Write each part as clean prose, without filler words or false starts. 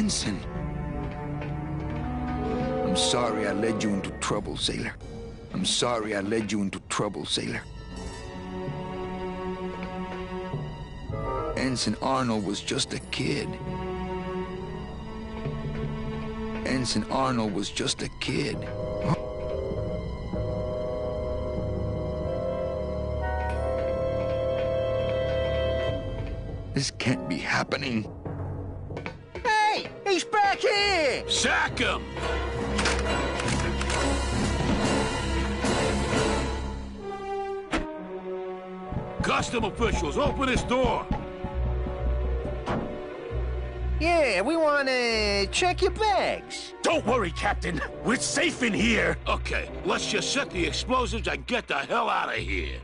Ensign. I'm sorry I led you into trouble, sailor. I'm sorry I led you into trouble, sailor. Ensign Arnold was just a kid. Ensign Arnold was just a kid. This can't be happening. Hey! He's back here! Sack him! Custom officials, open this door! Yeah, we want to check your bags. Don't worry, Captain. We're safe in here. Okay, let's just set the explosives and get the hell out of here.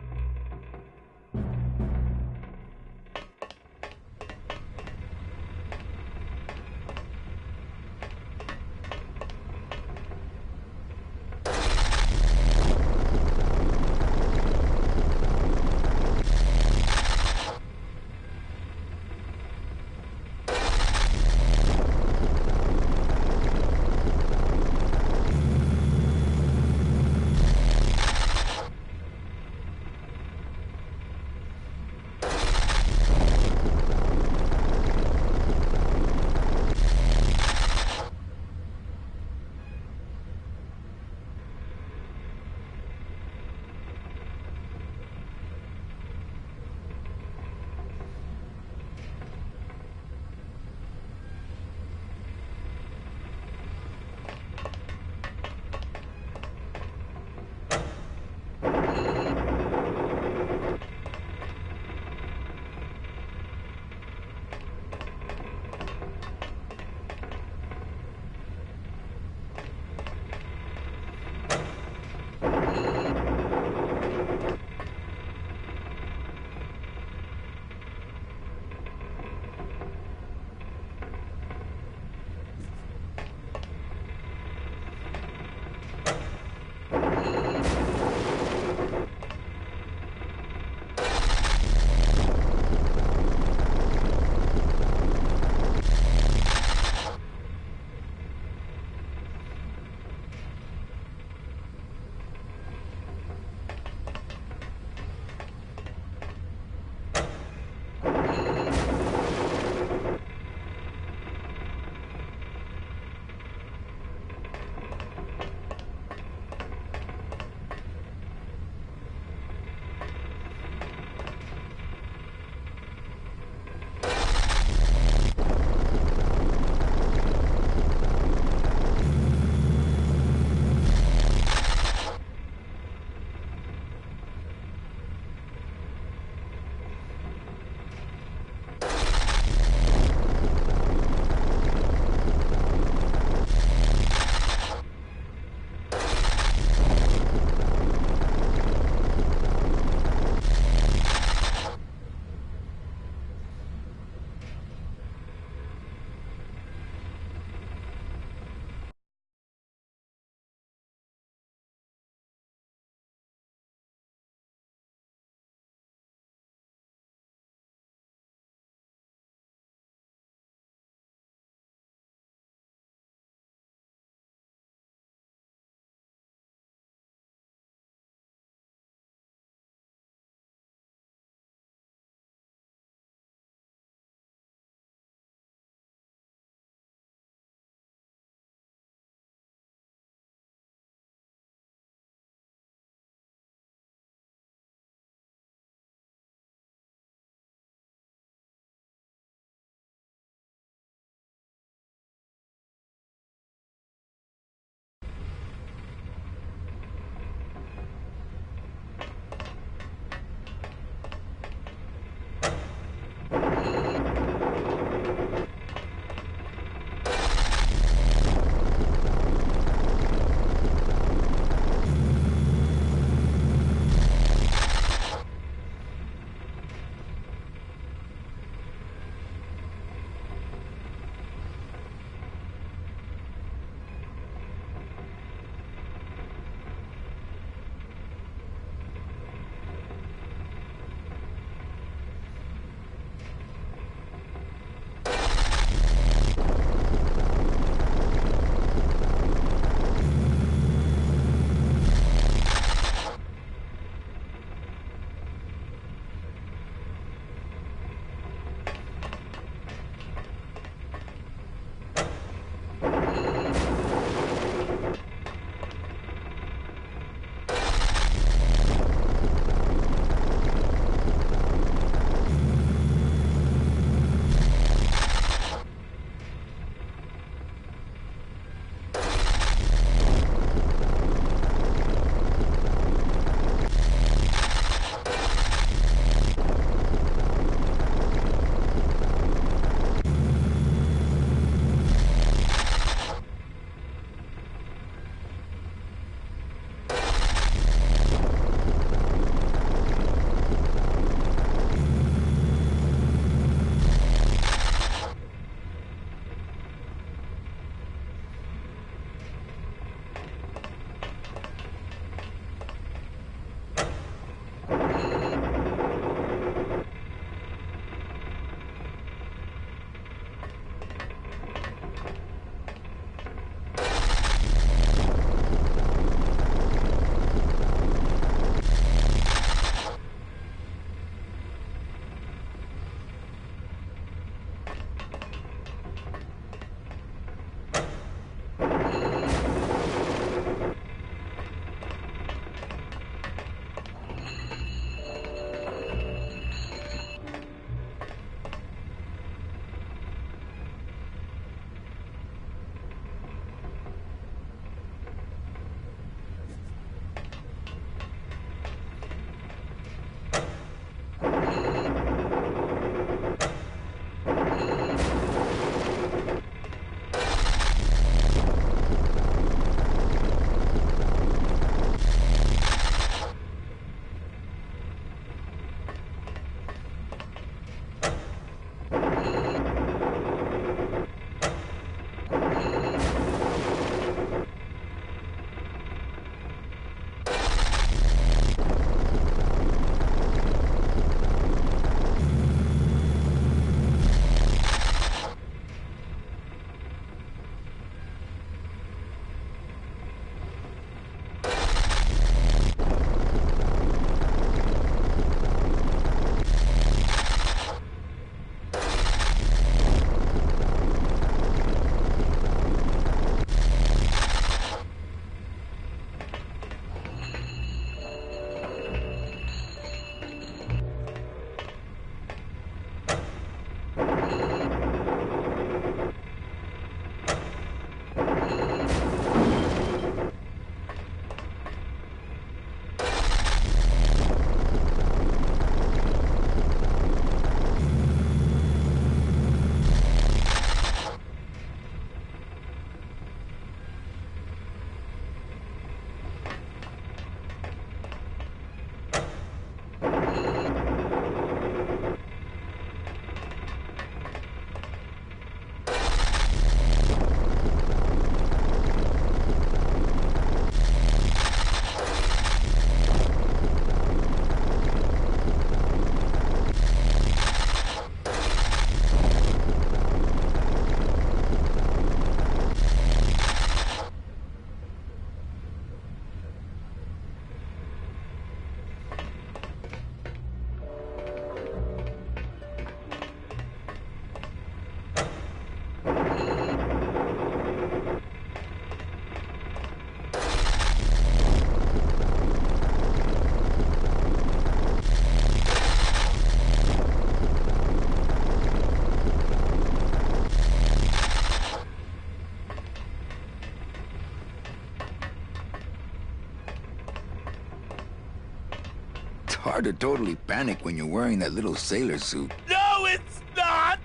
hard to totally panic when you're wearing that little sailor suit. No, it's not!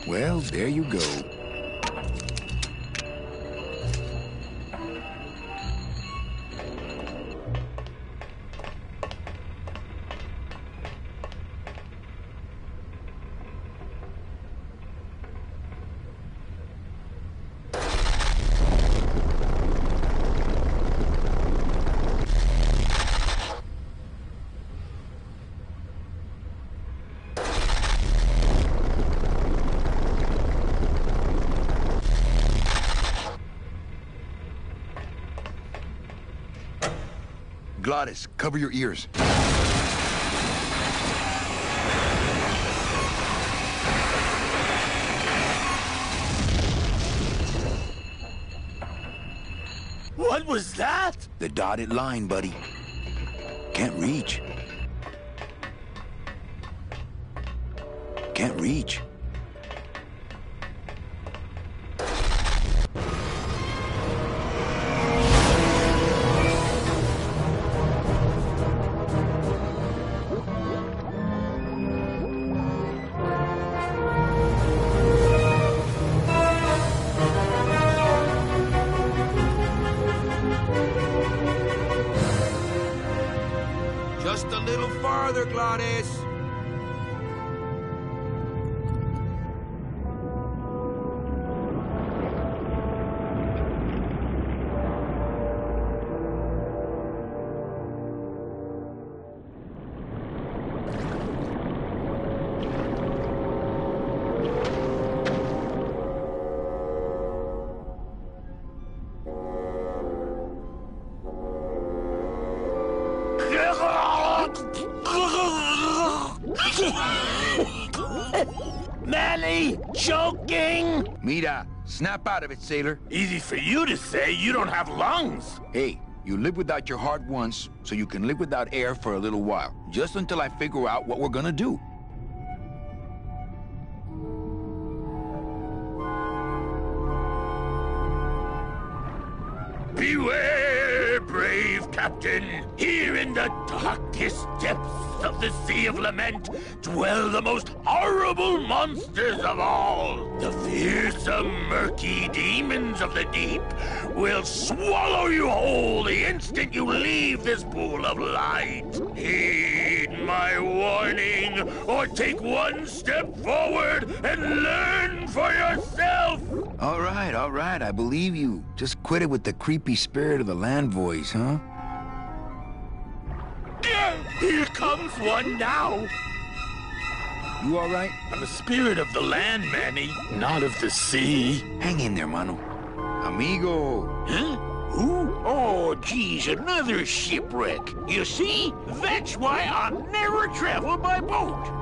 Well, there you go. Glottis, cover your ears. What was that? The dotted line, buddy. Can't reach. Can't reach. Just a little farther, Glottis. Manny, joking? Mira, snap out of it, sailor. Easy for you to say, you don't have lungs. Hey, you live without your heart once, so you can live without air for a little while. Just until I figure out what we're gonna do. Beware, brave captain. Here in the darkest depths of the Sea of Lament dwell the most horrible monsters of all. The fearsome, murky demons of the deep will swallow you whole the instant you leave this pool of light. Heed my warning, or take one step forward and learn for yourself. All right, I believe you. Just quit it with the creepy spirit of the land voice, huh? Here comes one now. You all right? I'm a spirit of the land, Manny, not of the sea. Hang in there, mano. Amigo. Huh? Who? Oh, geez, another shipwreck. You see? That's why I'll never travel by boat.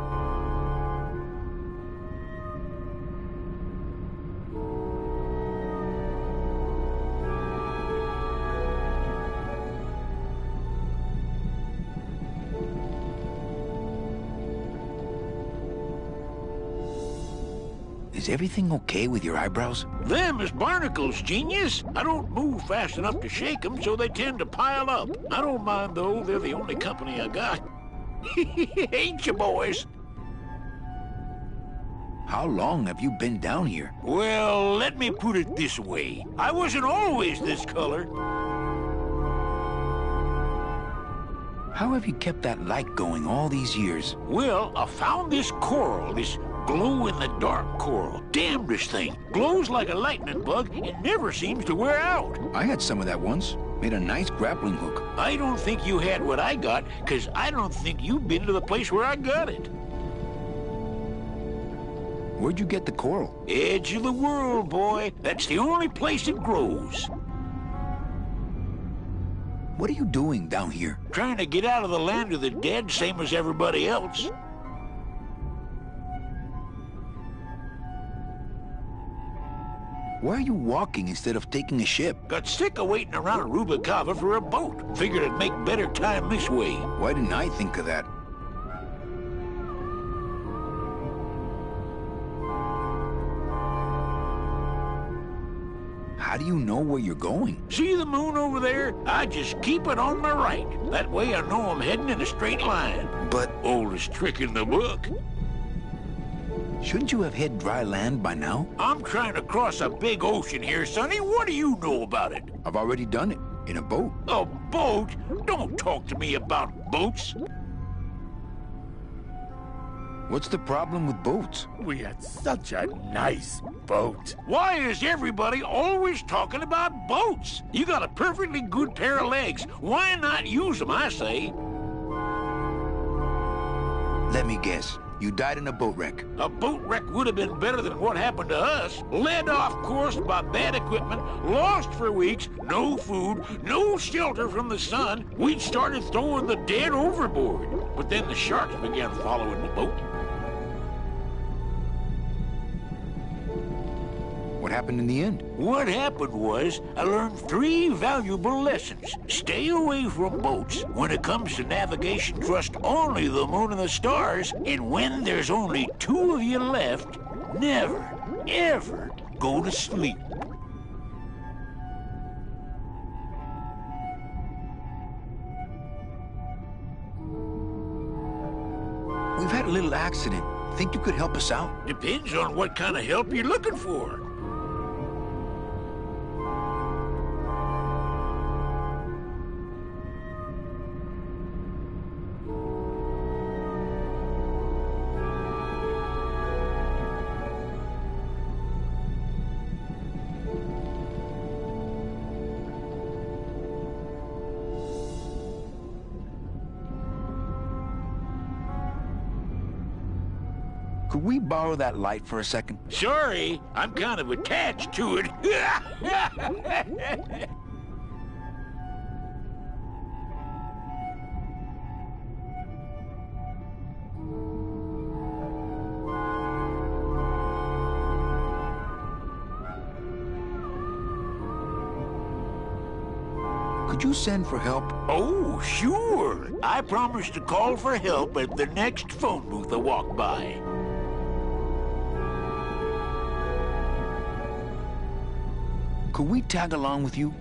Is everything okay with your eyebrows? Them is barnacles, genius. I don't move fast enough to shake them, so they tend to pile up. I don't mind, though. They're the only company I got. Ain't you, boys? How long have you been down here? Well, let me put it this way. I wasn't always this color. How have you kept that light going all these years? Well, I found this coral, this glow-in-the-dark coral. Damn, this thing glows like a lightning bug and never seems to wear out. I had some of that once. Made a nice grappling hook. I don't think you had what I got, because I don't think you've been to the place where I got it. Where'd you get the coral? Edge of the world, boy. That's the only place it grows. What are you doing down here? Trying to get out of the land of the dead, same as everybody else. Why are you walking instead of taking a ship? Got sick of waiting around Rubacava for a boat. Figured I'd make better time this way. Why didn't I think of that? How do you know where you're going? See the moon over there? I just keep it on my right. That way I know I'm heading in a straight line. But Oldest trick in the book. shouldn't you have hit dry land by now? I'm trying to cross a big ocean here, Sonny. What do you know about it? I've already done it. In a boat. A boat? Don't talk to me about boats. What's the problem with boats? We had such a nice boat. Why is everybody always talking about boats? You got a perfectly good pair of legs. Why not use them, I say? Let me guess. You died in a boat wreck. A boat wreck would have been better than what happened to us. Led off course by bad equipment, lost for weeks, no food, no shelter from the sun. We'd started throwing the dead overboard. But then the sharks began following the boat. What happened in the end? What happened was, I learned 3 valuable lessons. Stay away from boats. When it comes to navigation, trust only the moon and the stars. And when there's only 2 of you left, never, ever go to sleep. We've had a little accident. Think you could help us out? Depends on what kind of help you're looking for. Could we borrow that light for a second? Sorry, I'm kind of attached to it. Could you send for help? Oh, sure. I promise to call for help at the next phone booth I walk by. Could we tag along with you?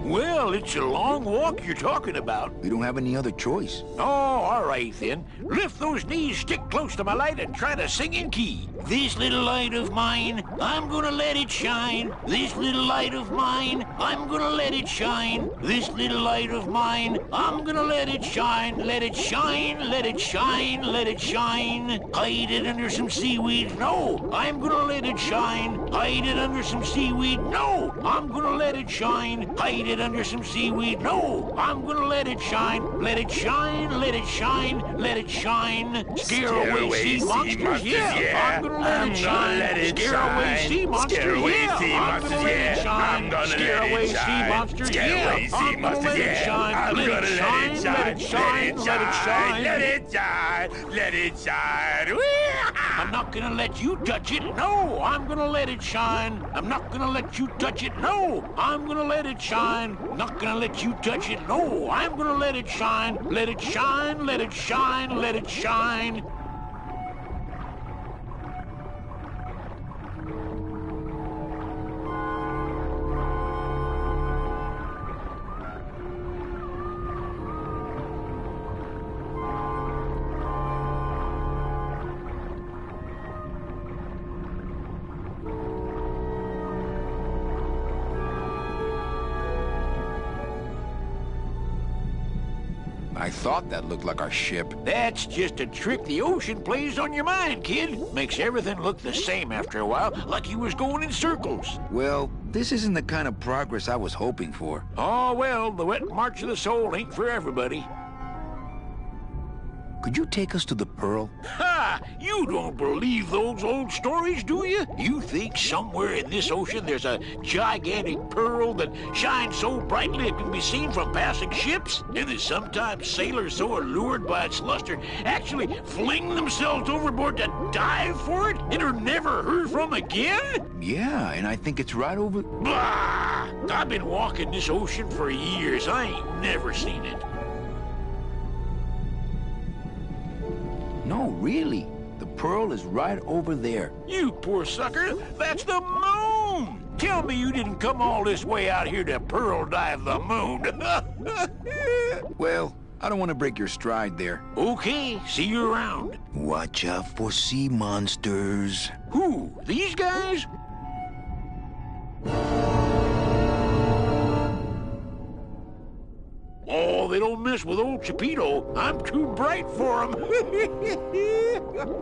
Well, it's a long walk you're talking about. We don't have any other choice. Oh, all right then. Lift those knees, stick close to my light, and try to sing in key. This little light of mine, I'm gonna let it shine. This little light of mine, I'm gonna let it shine. This little light of mine, I'm gonna let it shine. Let it shine, let it shine, let it shine. Hide it under some seaweed. No, I'm gonna let it shine. Hide it under some seaweed. No, I'm gonna let it shine. Hide it under some seaweed. No, I'm gonna let it shine. Let it shine, let it shine, let it shine. Scare away sea monsters. Yeah, I'm gonna let it shine. Scare away sea monsters. Yeah, I'm gonna let it shine. Scare away sea monsters. Yeah, I'm gonna let it shine. Let it shine, let it shine, let it shine. Let it shine, let it shine. I'm not gonna let you touch it. No, I'm gonna let it shine. I'm not gonna let you touch it. No, I'm gonna let it shine. Not gonna let you touch it. No, I'm gonna let it shine. Let it shine, let it shine, let it shine. I thought that looked like our ship. That's just a trick the ocean plays on your mind, kid. Makes everything look the same after a while, like you was going in circles. Well, This isn't the kind of progress I was hoping for. Oh, well, the wet march of the soul ain't for everybody. Could you take us to the Pearl? Ha! You don't believe those old stories, do you? You think somewhere in this ocean there's a gigantic pearl that shines so brightly it can be seen from passing ships? And that sometimes sailors so allured by its luster actually fling themselves overboard to dive for it and are never heard from again? Yeah, and I think it's right over... Bah! I've been walking this ocean for years. I ain't never seen it. No, really. The Pearl is right over there. You poor sucker, that's the moon! Tell me you didn't come all this way out here to pearl dive the moon. Well, I don't want to break your stride there. Okay, see you around. Watch out for sea monsters. Who, these guys? Oh, they don't mess with old Chipito. I'm too bright for them.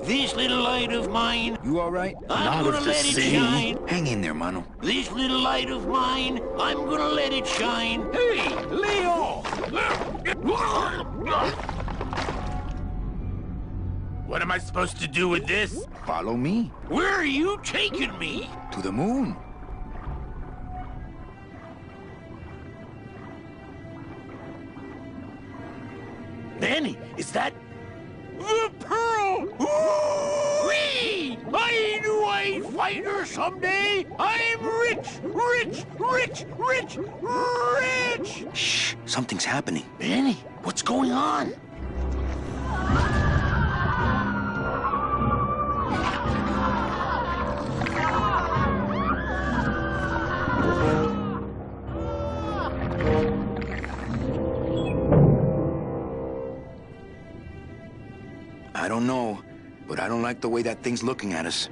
This little light of mine. You all right? I'm gonna let it shine. Hang in there, mano. This little light of mine. I'm gonna let it shine. Hey, lay off. What am I supposed to do with this? Follow me. Where are you taking me? To the moon. Manny, is that... the Pearl! Ooh-wee! I knew I'd find her someday! I'm rich, rich, rich, rich, rich! Shh, something's happening. Manny, what's going on? I don't know, but I don't like the way that thing's looking at us.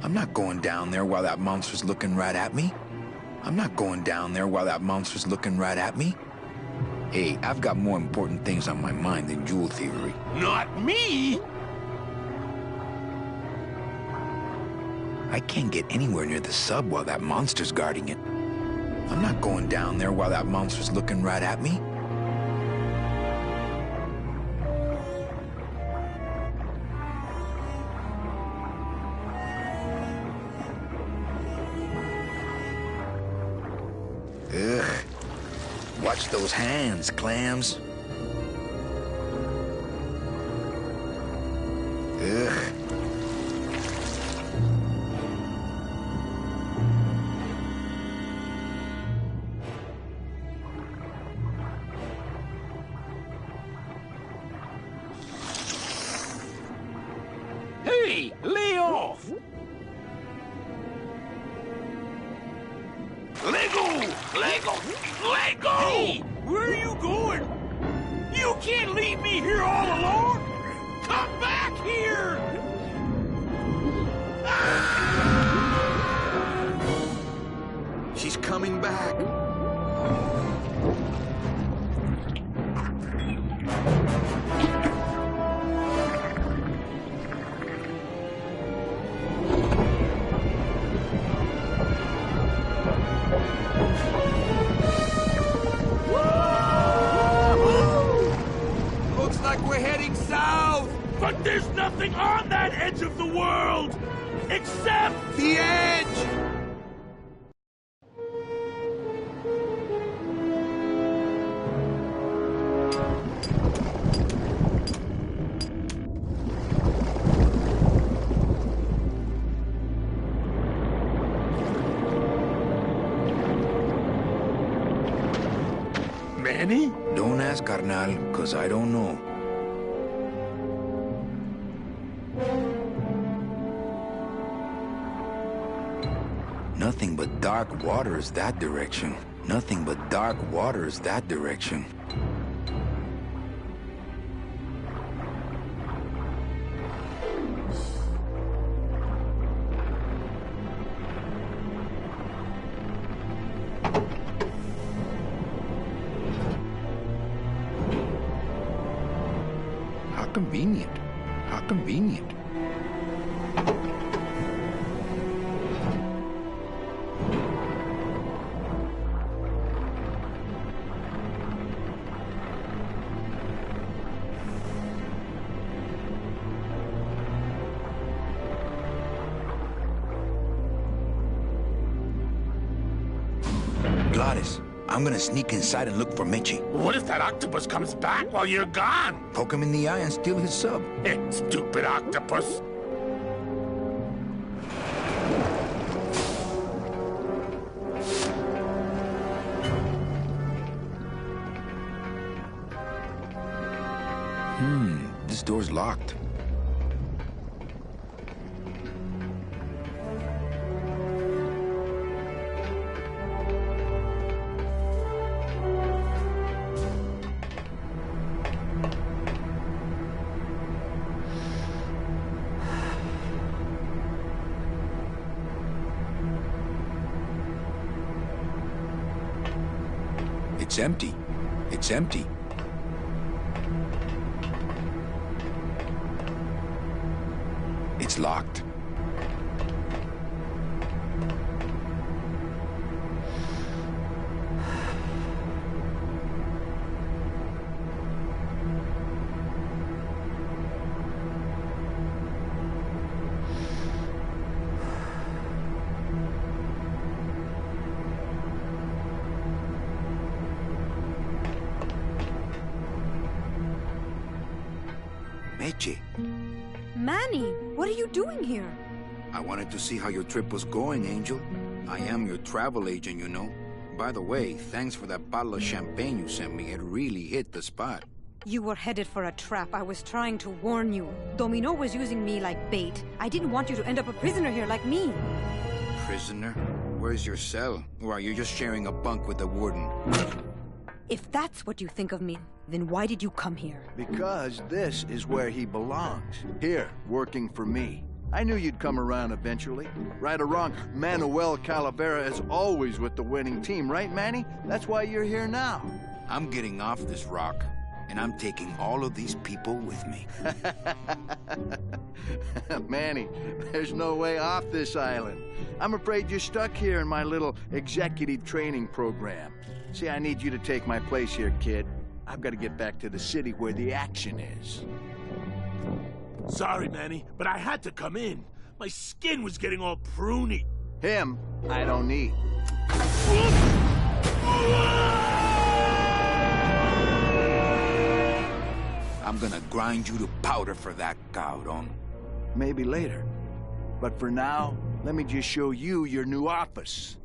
I'm not going down there while that monster's looking right at me. I'm not going down there while that monster's looking right at me. Hey, I've got more important things on my mind than jewel thievery. Not me! I can't get anywhere near the sub while that monster's guarding it. I'm not going down there while that monster's looking right at me. Ugh. Watch those hands, clams. Ugh. Hey, lay off! Let go! Let go! Let go! Hey, where are you going? You can't leave me here all alone! Come back here! She's coming back. Looks like we're heading Accept! The edge! Manny? Don't ask, carnal, cause I don't know. Nothing but dark waters that direction. Nothing but dark waters that direction. How convenient. How convenient. Gladys, I'm gonna sneak inside and look for Mitchie. What if that octopus comes back while you're gone? Poke him in the eye and steal his sub. Stupid octopus. This door's locked. It's empty. It's empty. It's locked. Meche, Manny, what are you doing here? I wanted to see how your trip was going, Angel. I am your travel agent, you know. By the way, thanks for that bottle of champagne you sent me. It really hit the spot. You were headed for a trap. I was trying to warn you. Domino was using me like bait. I didn't want you to end up a prisoner here like me. Prisoner? Where's your cell? Or are you just sharing a bunk with the warden? If that's what you think of me, then why did you come here? Because this is where he belongs. Here, working for me. I knew you'd come around eventually. Right or wrong, Manuel Calavera is always with the winning team, right, Manny? That's why you're here now. I'm getting off this rock, and I'm taking all of these people with me. Manny, there's no way off this island. I'm afraid you're stuck here in my little executive training program. See, I need you to take my place here, kid. I've got to get back to the city where the action is. Sorry, Manny, but I had to come in. My skin was getting all pruny. Him, I don't need. I'm gonna grind you to powder for that, cabrón. Maybe later. But for now, let me just show you your new office.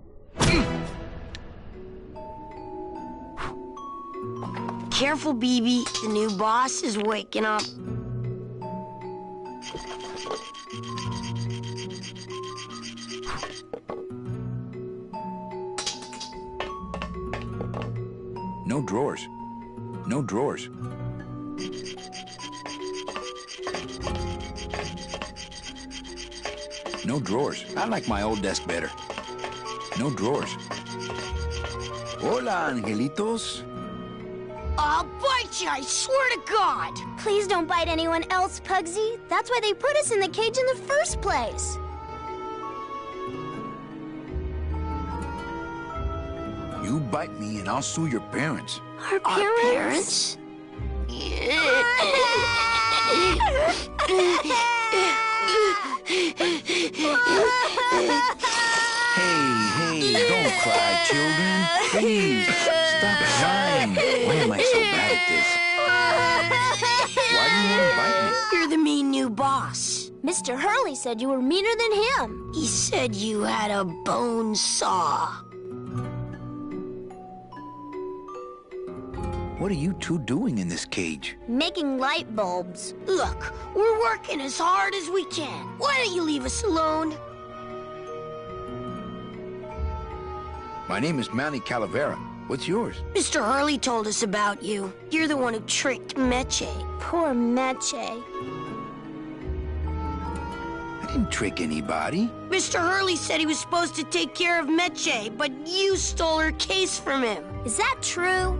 Careful, BB. The new boss is waking up. No drawers. No drawers. No drawers. I like my old desk better. No drawers. Hola, angelitos. I'll bite you, I swear to God! Please don't bite anyone else, Pugsy. That's why they put us in the cage in the first place. You bite me and I'll sue your parents. Our parents? Hey, don't cry, children. Please, stop crying. Why am I so bad at this? Why do you want to bite me? You're the mean new boss. Mr. Hurley said you were meaner than him. He said you had a bone saw. What are you two doing in this cage? Making light bulbs. Look, we're working as hard as we can. Why don't you leave us alone? My name is Manny Calavera. What's yours? Mr. Hurley told us about you. You're the one who tricked Meche. Poor Meche. I didn't trick anybody. Mr. Hurley said he was supposed to take care of Meche, but you stole her case from him. Is that true?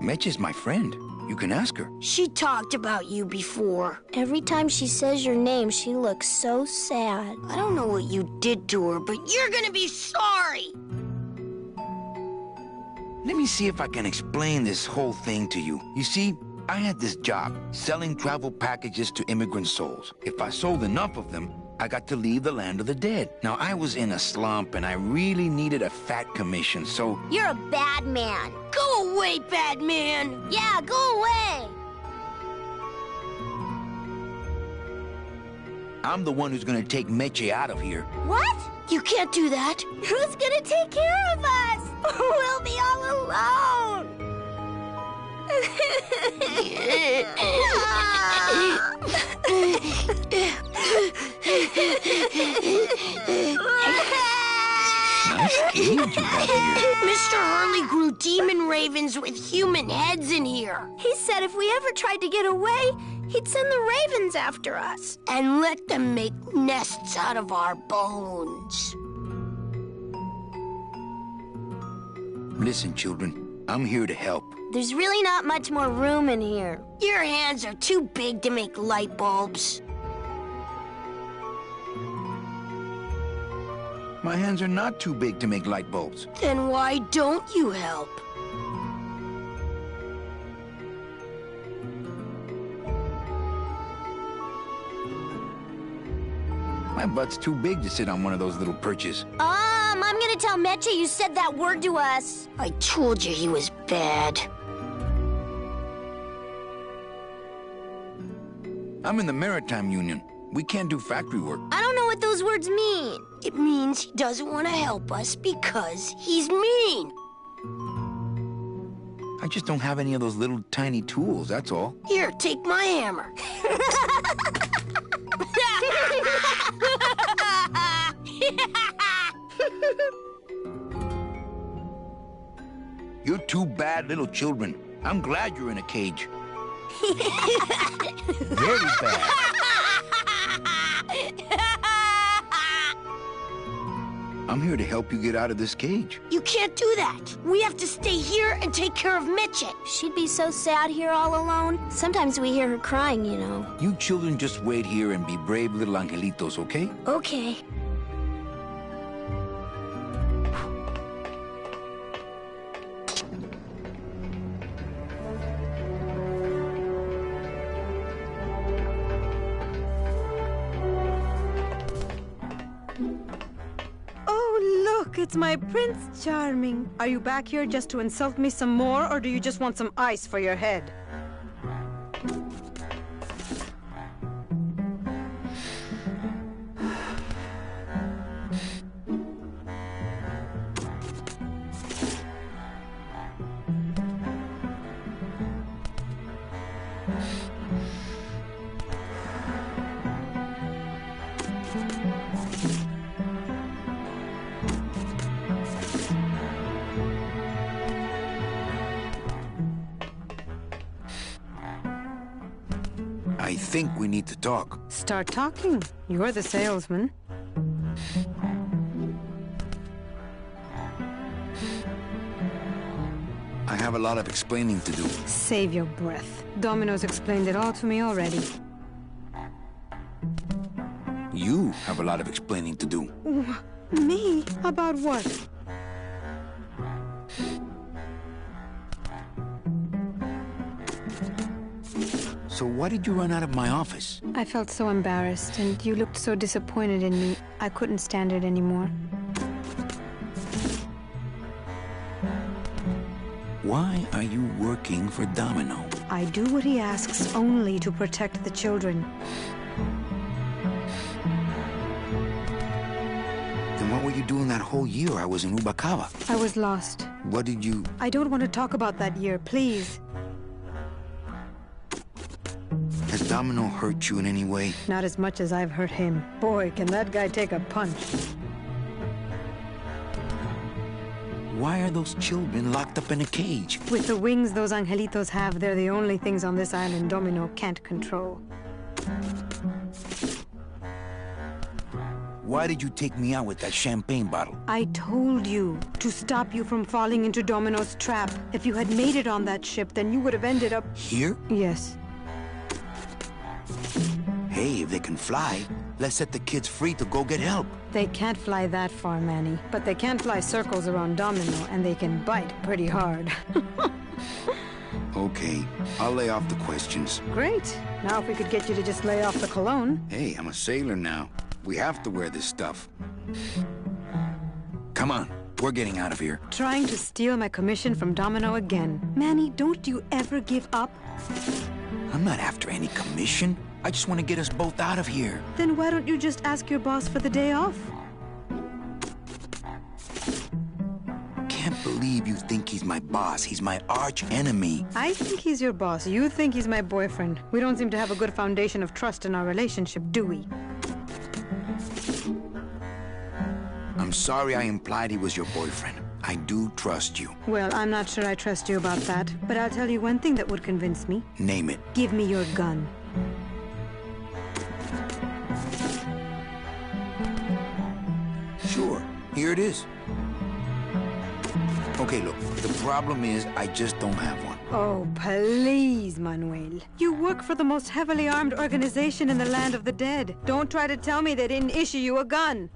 Mitch is my friend. You can ask her. She talked about you before. Every time she says your name, she looks so sad. I don't know what you did to her, but you're gonna be sorry. Let me see if I can explain this whole thing to you. You see, I had this job, selling travel packages to immigrant souls. If I sold enough of them, I got to leave the land of the dead. Now, I was in a slump, and I really needed a fat commission, so... You're a bad man. Go away, bad man. Yeah, go away. I'm the one who's gonna take Meche out of here. What? You can't do that. Who's gonna take care of us? We'll be all alone. Nice cage you have here. Mr. Hurley grew demon ravens with human heads in here. He said if we ever tried to get away, he'd send the ravens after us. And let them make nests out of our bones. Listen, children, I'm here to help. There's really not much more room in here. Your hands are too big to make light bulbs. My hands are not too big to make light bulbs. Then why don't you help? My butt's too big to sit on one of those little perches. I'm gonna tell Meche you said that word to us. I told you he was bad. I'm in the Maritime Union. We can't do factory work. I don't know what those words mean. It means he doesn't want to help us because he's mean. I just don't have any of those little tiny tools, that's all. Here, take my hammer. You're two bad little children. I'm glad you're in a cage. Very bad. I'm here to help you get out of this cage. You can't do that. We have to stay here and take care of Meche. She'd be so sad here all alone. Sometimes we hear her crying, you know. You children just wait here and be brave little angelitos, okay? Okay. Look, it's my Prince Charming. Are you back here just to insult me some more, or do you just want some ice for your head? I think we need to talk. Start talking. You're the salesman. I have a lot of explaining to do. Save your breath. Domino's explained it all to me already. You have a lot of explaining to do. Me? About what? So why did you run out of my office? I felt so embarrassed, and you looked so disappointed in me. I couldn't stand it anymore. Why are you working for Domino? I do what he asks only to protect the children. Then what were you doing that whole year I was in Ubakawa? I was lost. What did you... I don't want to talk about that year, please. Has Domino hurt you in any way? Not as much as I've hurt him. Boy, can that guy take a punch. Why are those children locked up in a cage? With the wings those angelitos have, they're the only things on this island Domino can't control. Why did you take me out with that champagne bottle? I told you to stop you from falling into Domino's trap. If you had made it on that ship, then you would have ended up... Here? Yes. Hey, if they can fly, let's set the kids free to go get help. They can't fly that far, Manny. But they can fly circles around Domino, and they can bite pretty hard. Okay, I'll lay off the questions. Great. Now if we could get you to just lay off the cologne. Hey, I'm a sailor now. We have to wear this stuff. Come on, we're getting out of here. Trying to steal my commission from Domino again. Manny, don't you ever give up? I'm not after any commission. I just want to get us both out of here. Then why don't you just ask your boss for the day off? Can't believe you think he's my boss. He's my arch enemy. I think he's your boss. You think he's my boyfriend. We don't seem to have a good foundation of trust in our relationship, do we? I'm sorry I implied he was your boyfriend. I do trust you. Well, I'm not sure I trust you about that, but I'll tell you one thing that would convince me. Name it. Give me your gun. Sure, here it is. Okay, look, the problem is I just don't have one. Oh, please, Manuel. You work for the most heavily armed organization in the land of the dead. Don't try to tell me they didn't issue you a gun.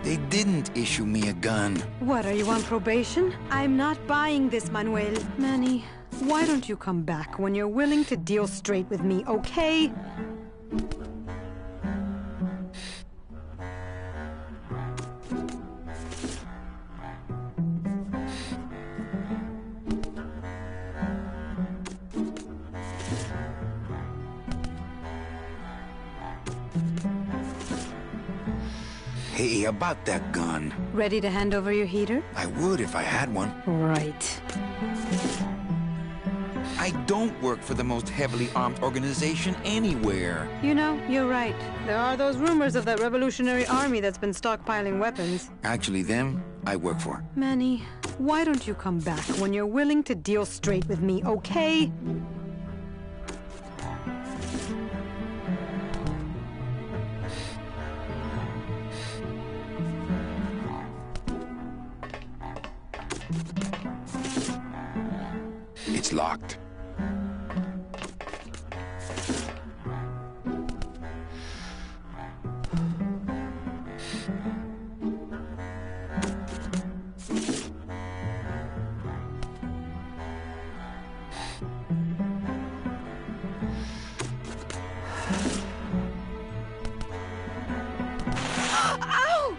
They didn't issue me a gun. What, are you on probation? I'm not buying this, Manuel. Manny, why don't you come back when you're willing to deal straight with me, okay? Hey, about that gun. Ready to hand over your heater? I would if I had one. Right. I don't work for the most heavily armed organization anywhere. You know, you're right. There are those rumors of that revolutionary army that's been stockpiling weapons. Actually, them, I work for. Manny, why don't you come back when you're willing to deal straight with me, okay? It's locked. Ow!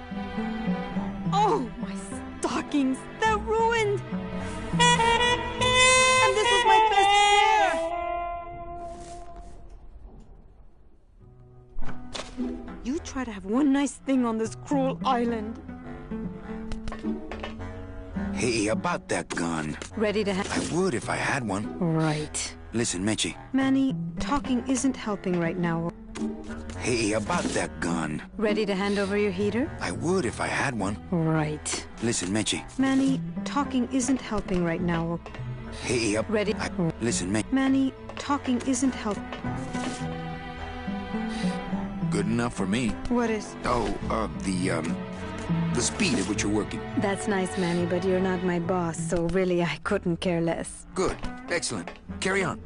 Oh, my stockings! They're ruined! And this was my best pair! You try to have one nice thing on this cruel island. Hey, about that gun. Ready to I would if I had one. Right. Listen, Mechi. Manny, talking isn't helping right now. Hey, about that gun. Ready to hand over your heater? I would if I had one. Right. Listen, Mechi. Manny, talking isn't helping right now. Hey, Ready? Listen, Mechi. Manny, talking isn't helping. Good enough for me. What is? Oh, the speed at which you're working. That's nice, Manny, but you're not my boss, so really I couldn't care less. Good. Excellent. Carry on.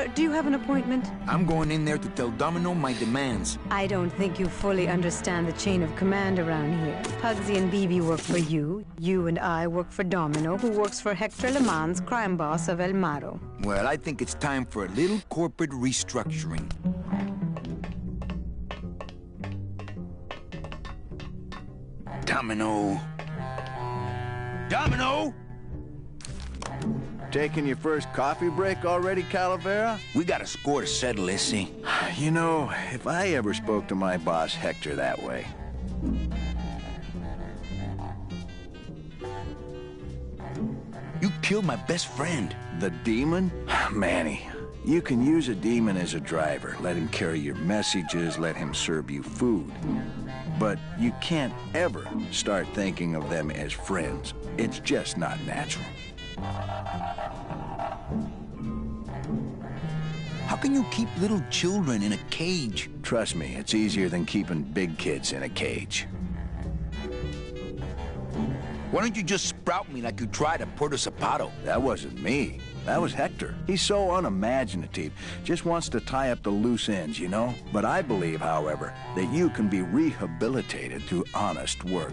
do you have an appointment? I'm going in there to tell Domino my demands. I don't think you fully understand the chain of command around here. Pugsy and BB work for you. You and I work for Domino, who works for Hector Le Mans, crime boss of El Maro. Well, I think it's time for a little corporate restructuring. Domino. Domino! Taking your first coffee break already, Calavera? We got a score to settle, Issy. You know, if I ever spoke to my boss Hector that way... You killed my best friend. The demon? Manny, you can use a demon as a driver. Let him carry your messages, let him serve you food. But you can't ever start thinking of them as friends. It's just not natural. How can you keep little children in a cage? Trust me, it's easier than keeping big kids in a cage. Why don't you just sprout me like you tried at Puerto Zapato? That wasn't me. That was Hector. He's so unimaginative. Just wants to tie up the loose ends, you know? But I believe, however, that you can be rehabilitated through honest work.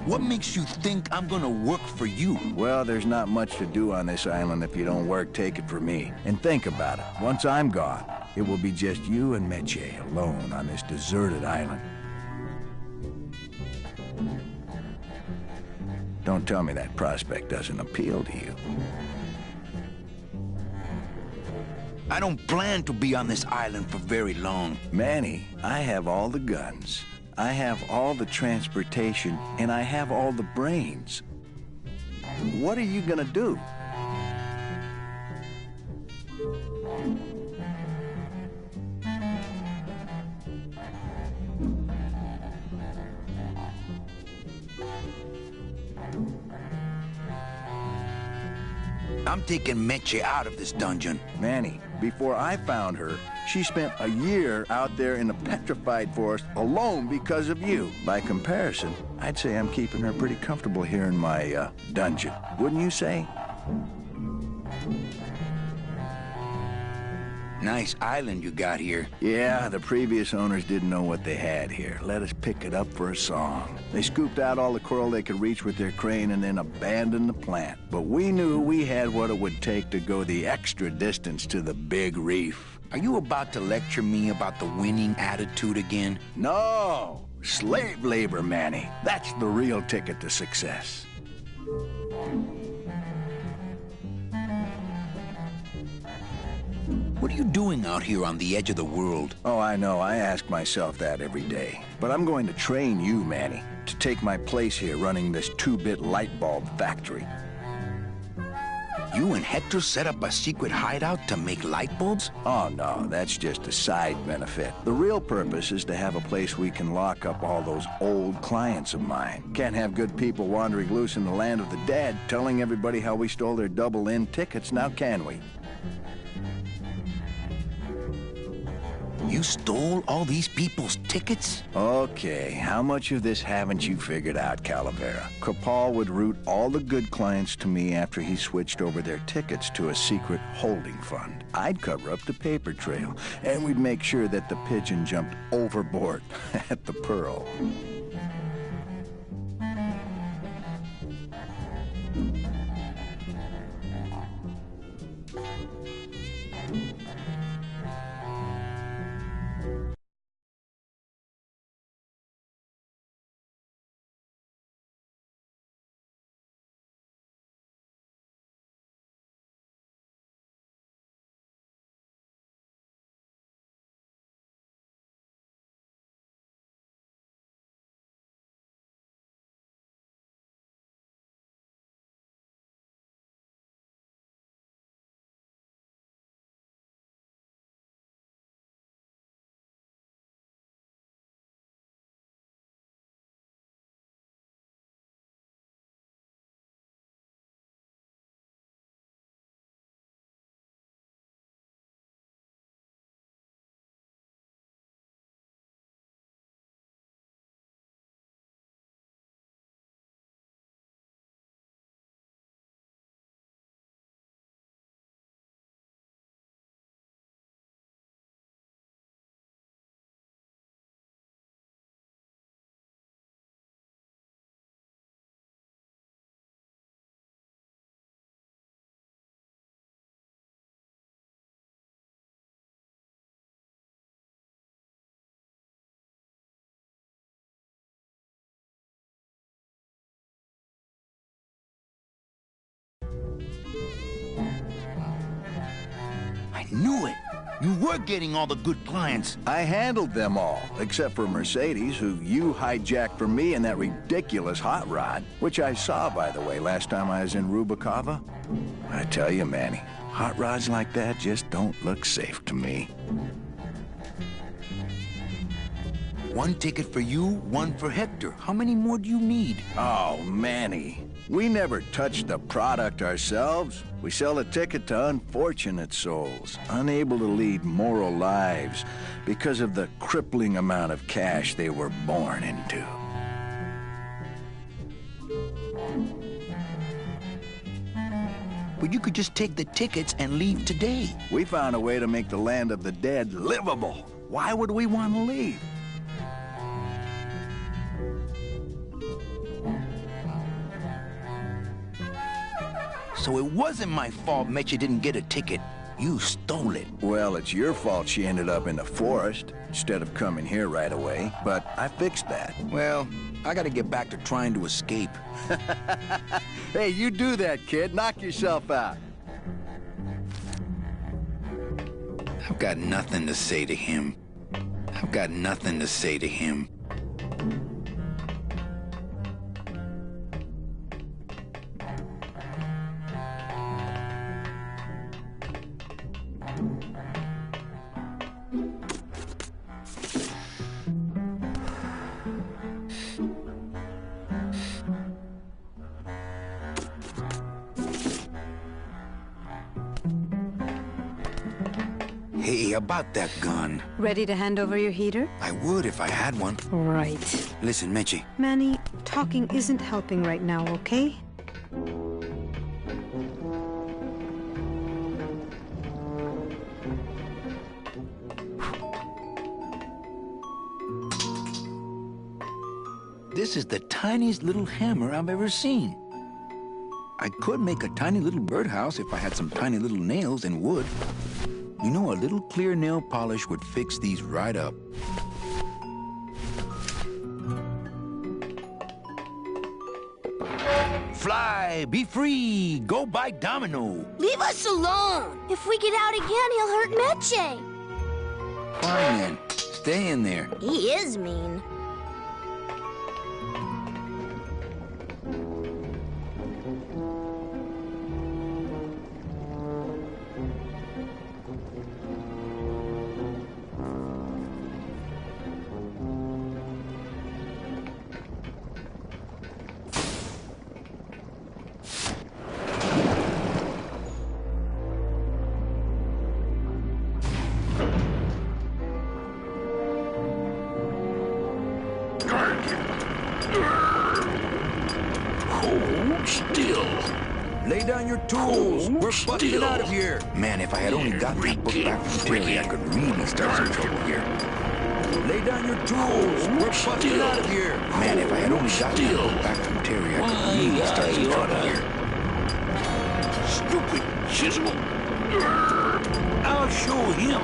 What makes you think I'm gonna work for you? Well, there's not much to do on this island if you don't work, take it from me. And think about it. Once I'm gone, it will be just you and Meche alone on this deserted island. Don't tell me that prospect doesn't appeal to you. I don't plan to be on this island for very long. Manny, I have all the guns. I have all the transportation, and I have all the brains. What are you gonna do? I'm taking Meche out of this dungeon. Manny, before I found her, she spent a year out there in the petrified forest alone because of you. By comparison, I'd say I'm keeping her pretty comfortable here in my dungeon. Wouldn't you say? Nice island you got here. Yeah, the previous owners didn't know what they had here. Let us pick it up for a song. They scooped out all the coral they could reach with their crane and then abandoned the plant. But we knew we had what it would take to go the extra distance to the big reef. Are you about to lecture me about the winning attitude again? No! Slave labor, Manny. That's the real ticket to success. What are you doing out here on the edge of the world? Oh, I know. I ask myself that every day. But I'm going to train you, Manny, to take my place here running this 2-bit light bulb factory. You and Hector set up a secret hideout to make light bulbs? Oh, no, that's just a side benefit. The real purpose is to have a place we can lock up all those old clients of mine. Can't have good people wandering loose in the land of the dead, telling everybody how we stole their double-in tickets, now can we? You stole all these people's tickets? Okay, how much of this haven't you figured out, Calavera? Capal would route all the good clients to me after he switched over their tickets to a secret holding fund. I'd cover up the paper trail, and we'd make sure that the pigeon jumped overboard at the Pearl. knew it. You were getting all the good clients. I handled them all, except for Mercedes, who you hijacked from me in that ridiculous hot rod, which I saw, by the way, last time I was in Rubacava. I tell you, Manny, hot rods like that just don't look safe to me. One ticket for you, one for Hector. How many more do you need? Oh, Manny, we never touch the product ourselves. We sell a ticket to unfortunate souls, unable to lead moral lives because of the crippling amount of cash they were born into. But you could just take the tickets and leave today. We found a way to make the land of the dead livable. Why would we want to leave? So it wasn't my fault Meche didn't get a ticket. You stole it. Well, it's your fault she ended up in the forest instead of coming here right away, but I fixed that. Well, I gotta get back to trying to escape. Hey, you do that, kid. Knock yourself out. I've got nothing to say to him. I've got nothing to say to him. Hey, about that gun. Ready to hand over your heater? I would if I had one. Right. Listen, Meche. Manny, talking isn't helping right now, okay? This is the tiniest little hammer I've ever seen. I could make a tiny little birdhouse if I had some tiny little nails and wood. You know, a little clear nail polish would fix these right up. Fly, be free, go by Domino. Leave us alone! If we get out again, he'll hurt Meche. Fine then, stay in there. He is mean. Hold still. Lay down your tools. We're busting out of here. Man, if I had only gotten that book back from Terry, I could really start some trouble here. Lay down your tools. We're busting out of here. Man, if I had only gotten that book back from Terry, I could really start some trouble here. Stupid chisel. I'll show him.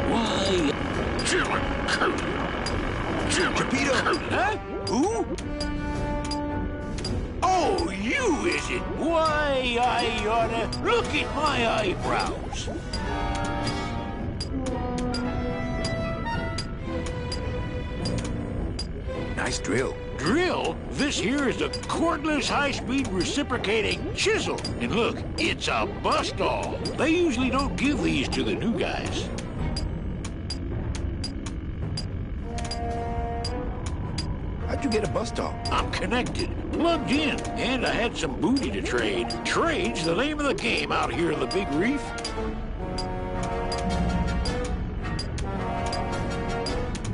Why? Geppetto! Huh? Who? Oh, you is it? Why, I oughta look at my eyebrows. Nice drill. Drill? This here is a cordless, high-speed reciprocating chisel. And look, it's a bust-all. They usually don't give these to the new guys. How'd you get a bus stop? I'm connected, plugged in, and I had some booty to trade. Trade's the name of the game out here in the Big Reef.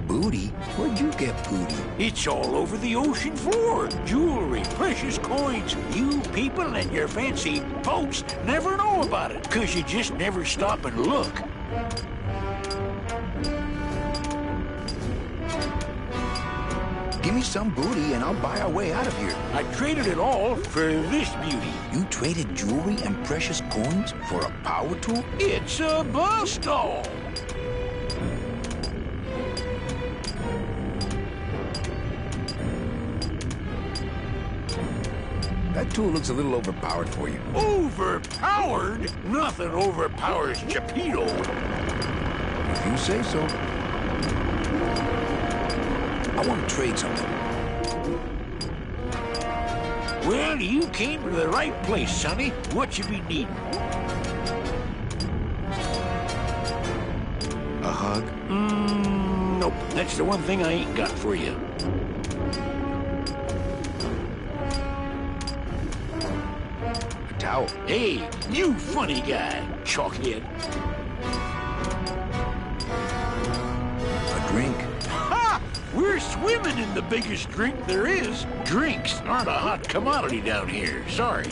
Booty? Where'd you get booty? It's all over the ocean floor. Jewelry, precious coins. You people and your fancy boats never know about it, 'cause you just never stop and look. some booty and I'll buy our way out of here. I traded it all for this beauty. You traded jewelry and precious coins for a power tool? It's a bus doll. That tool looks a little overpowered for you. Overpowered? Nothing overpowers Geppetto. If you say so. I want to trade something. Well, you came to the right place, Sonny. What you be needing? A hug? Nope. That's the one thing I ain't got for you. A towel? Hey, you funny guy, chalkhead. A drink? Ha! We're swimming in the biggest drink there is. Drinks aren't a hot commodity down here. Sorry.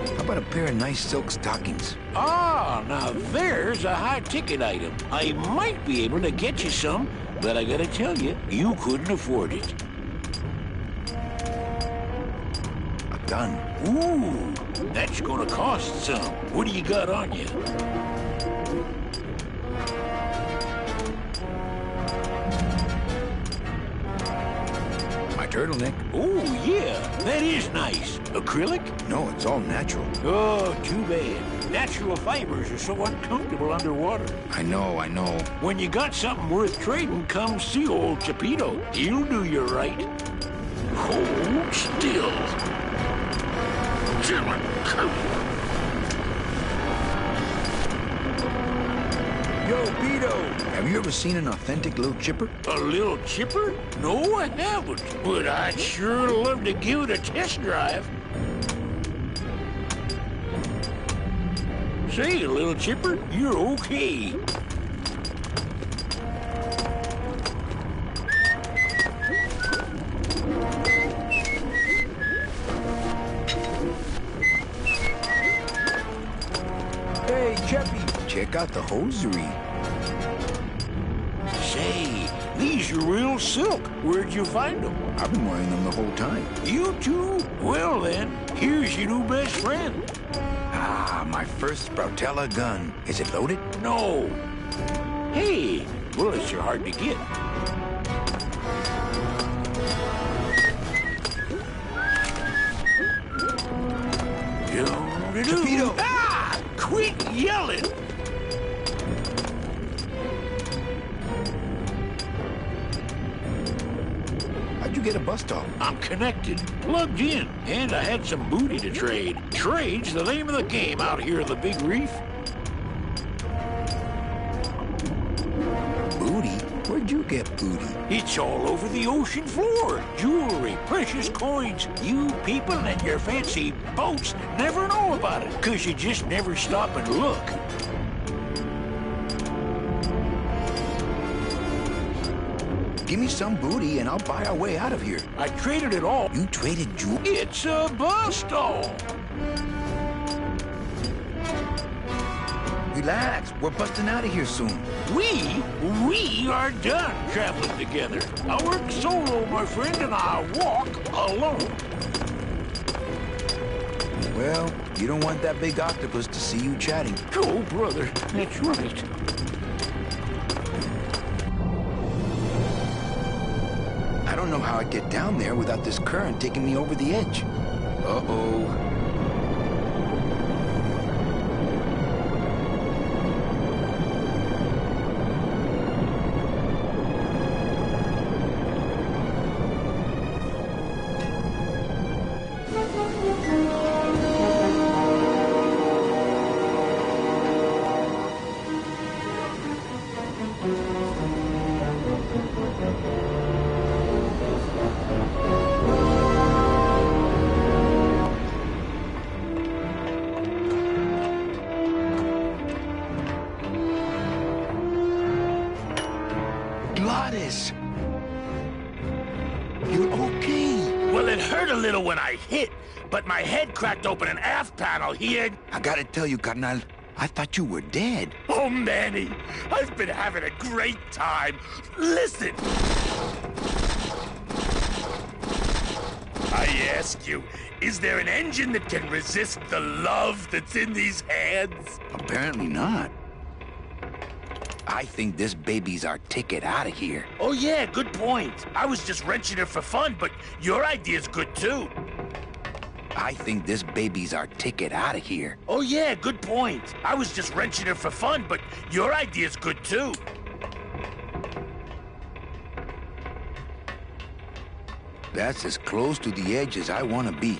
How about a pair of nice silk stockings? Ah, now there's a high-ticket item. I might be able to get you some, but I gotta tell you, you couldn't afford it. A gun? Ooh, that's gonna cost some. What do you got on you? My turtleneck? Oh, yeah, that is nice. Acrylic? No, it's all natural. Oh, too bad. Natural fibers are so uncomfortable underwater. I know, I know. When you got something worth trading, come see old Geppetto. He'll do you right. Hold still. Yo, Beto! Have you ever seen an authentic little chipper? A little chipper? No, I haven't. But I'd sure love to give it a test drive. Say, little chipper, you're okay. Hey, Cheppy! Check out the hosiery. Say, these are real silk. Where'd you find them? I've been wearing them the whole time. You too? Well then, here's your new best friend. Ah, my first Sproutella gun. Is it loaded? No. Hey, bullets are hard to get. Geppetto! Ah! Quit yelling! How'd you get a bus stop? I'm connected, plugged in, and I had some booty to trade. Trade's the name of the game out here at the Big Reef. Booty? Where'd you get booty? It's all over the ocean floor. Jewelry, precious coins. You people and your fancy boats never know about it, 'cause you just never stop and look. Give me some booty and I'll buy our way out of here. I traded it all. You traded jewelry? It's a bus doll. Relax, we're busting out of here soon. We are done traveling together. I work solo, my friend, and I walk alone. Well, you don't want that big octopus to see you chatting. Oh, brother, that's right. I don't know how I'd get down there without this current taking me over the edge. Uh-oh. You're okay. Well, it hurt a little when I hit, but my head cracked open an aft panel here. I gotta tell you, carnal, I thought you were dead. Oh, Manny, I've been having a great time. Listen. I ask you, is there an engine that can resist the love that's in these hands? Apparently not. I think this baby's our ticket out of here. Oh, yeah, good point. I was just wrenching her for fun, but your idea's good, too. I think this baby's our ticket out of here. Oh, yeah, good point. I was just wrenching her for fun, but your idea's good, too. That's as close to the edge as I want to be.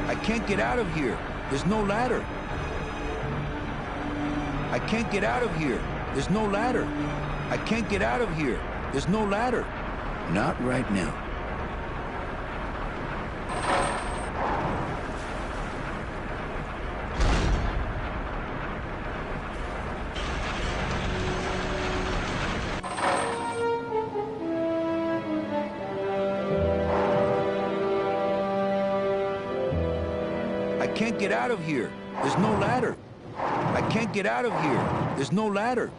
I can't get out of here. There's no ladder. I can't get out of here. There's no ladder. I can't get out of here. There's no ladder. Not right now. I can't get out of here. There's no ladder. I can't get out of here. There's no ladder.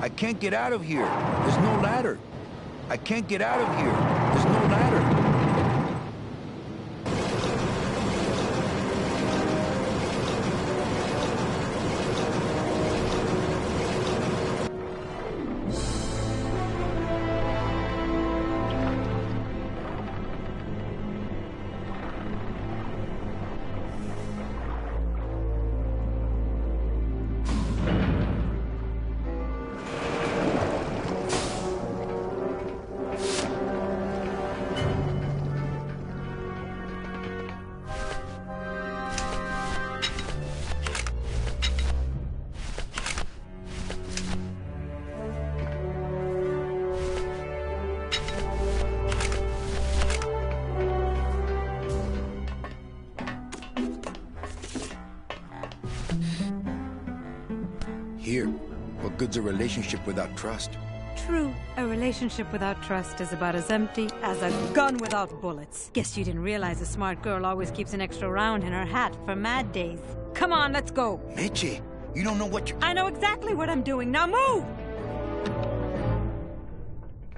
I can't get out of here. There's no ladder. I can't get out of here. There's no ladder. Here, what good's a relationship without trust? True, a relationship without trust is about as empty as a gun without bullets. Guess you didn't realize a smart girl always keeps an extra round in her hat for mad days. Come on, let's go. Mitchie, you don't know what you're... I know exactly what I'm doing. Now move!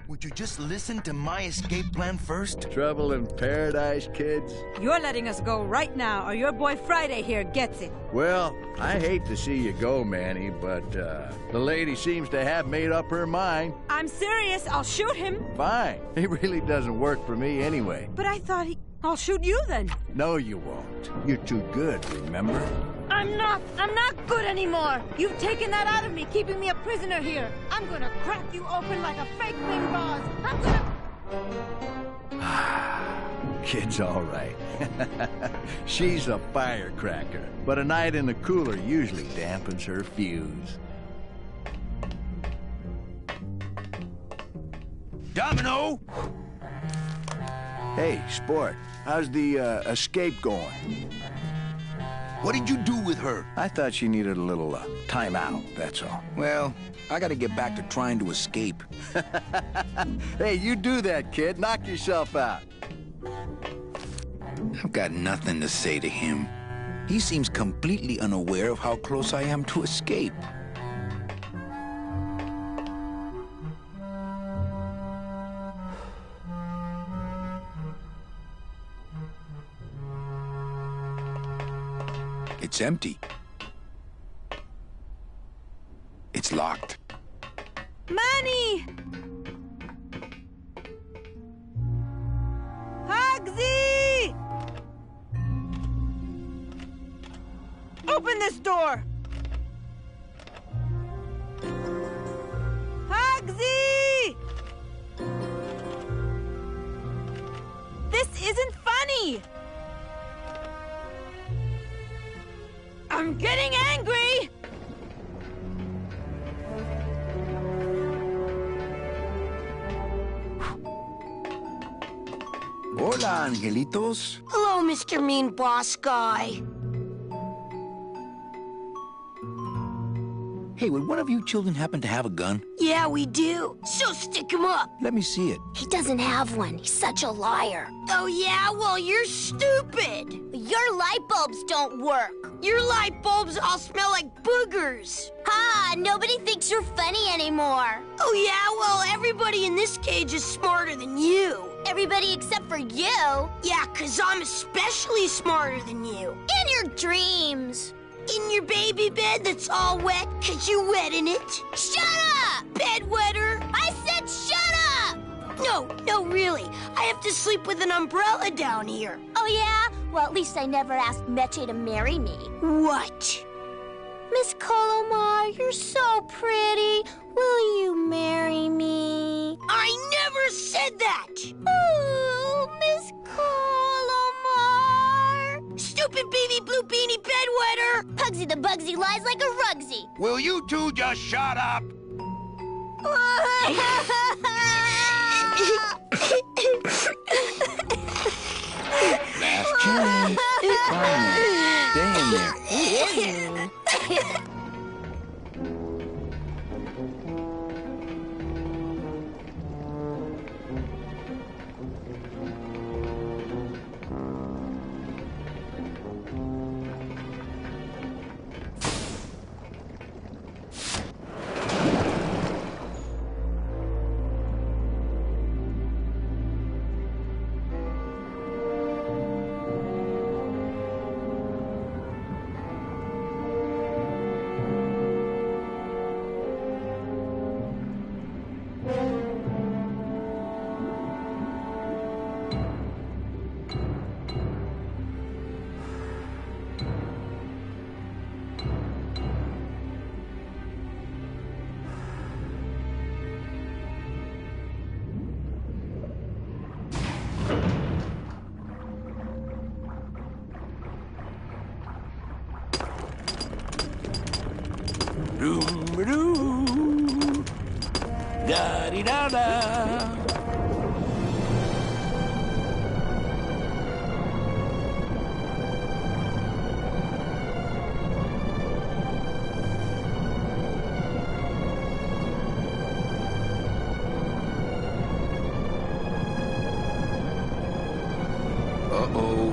Would you just listen to my escape plan first? Trouble in paradise, kids? You're letting us go right now, or your boy Friday here gets it. Well, I hate to see you go, Manny, but the lady seems to have made up her mind. I'm serious. I'll shoot him. Fine. He really doesn't work for me anyway. But I thought I'll shoot you then. No, you won't. You're too good, remember? I'm not good anymore. You've taken that out of me, keeping me a prisoner here. I'm gonna crack you open like a fake wing gauze. I'm gonna... Kid's all right. She's a firecracker, but a night in the cooler usually dampens her fuse. Domino! Hey, Sport, how's the escape going? What did you do with her? I thought she needed a little time out, that's all. Well, I gotta get back to trying to escape. Hey, you do that, kid. Knock yourself out. I've got nothing to say to him. He seems completely unaware of how close I am to escape. It's empty. It's locked. Manny! Pugsy! Open this door! Pugsy! This isn't funny! I'm getting angry! Hola, angelitos. Hello, Mr. Mean Boss Guy. Hey, would one of you children happen to have a gun? Yeah, we do. So stick him up. Let me see it. He doesn't have one. He's such a liar. Oh, yeah? Well, you're stupid. Your light bulbs don't work. Your light bulbs all smell like boogers. Ha! Nobody thinks you're funny anymore. Oh, yeah? Well, everybody in this cage is smarter than you. Everybody except for you. Yeah, 'cause I'm especially smarter than you. In your dreams. In your baby bed that's all wet 'cause you wet in it. Shut up! Bedwetter. I said shut up! No, really. I have to sleep with an umbrella down here. Oh, yeah? Well, at least I never asked Meche to marry me. What? Miss Colomar, you're so pretty. Will you marry me? I never said that. Oh, Miss Colomar. Stupid baby blue beanie bedwetter. Pugsy the Bugsy lies like a rugsy. Will you two just shut up? Last chance. Fine. Stay in there. Room, da-di-da-da. Uh-oh.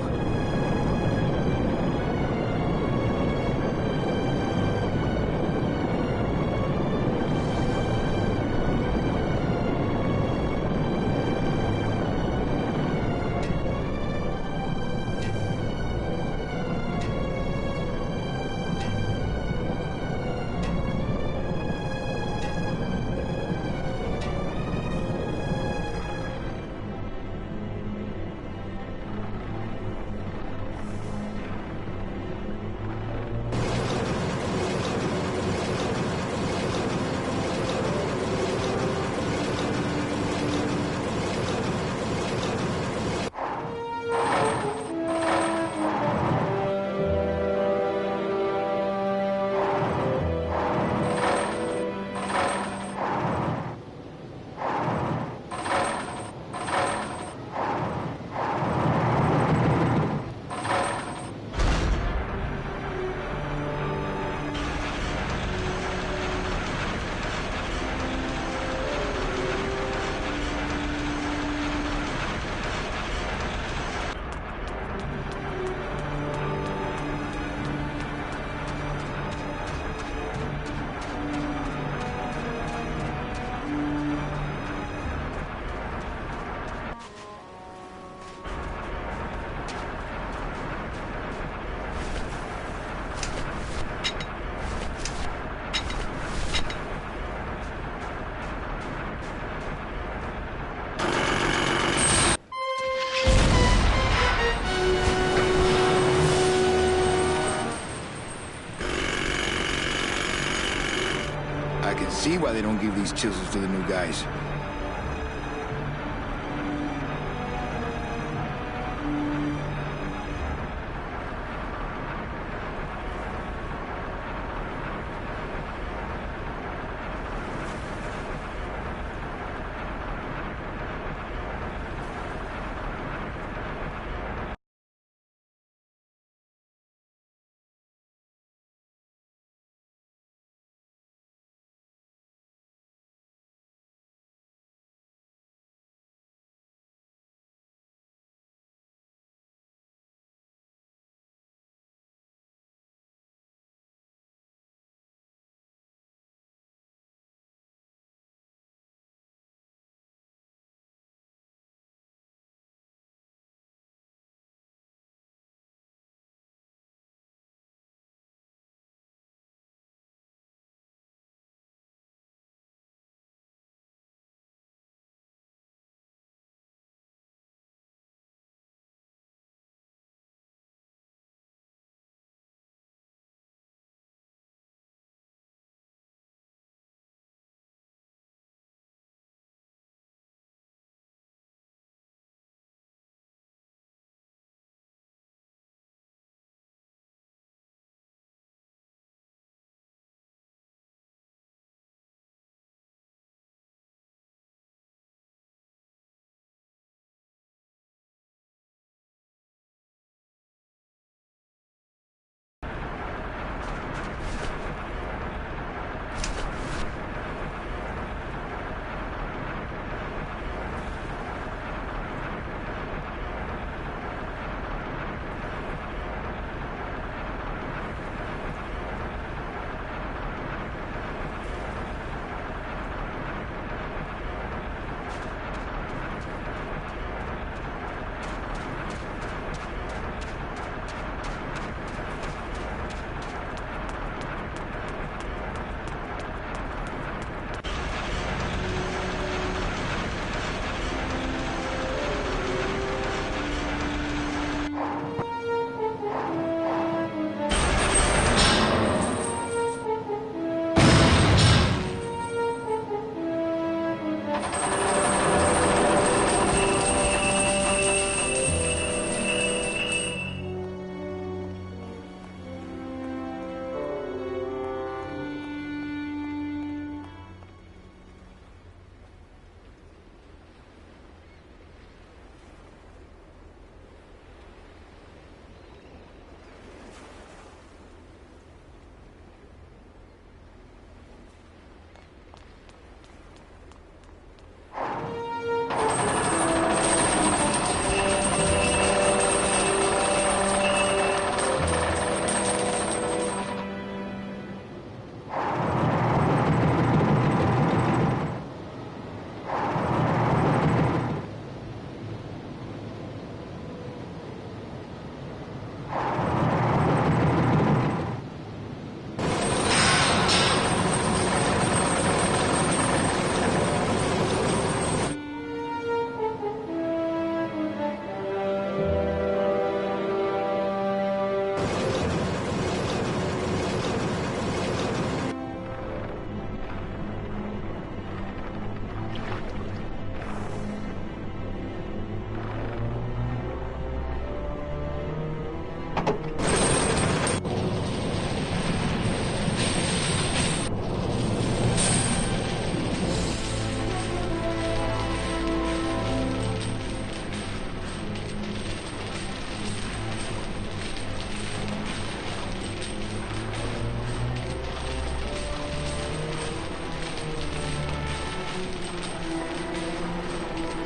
can see why they don't give these chisels to the new guys.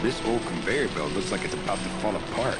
This old conveyor belt looks like it's about to fall apart.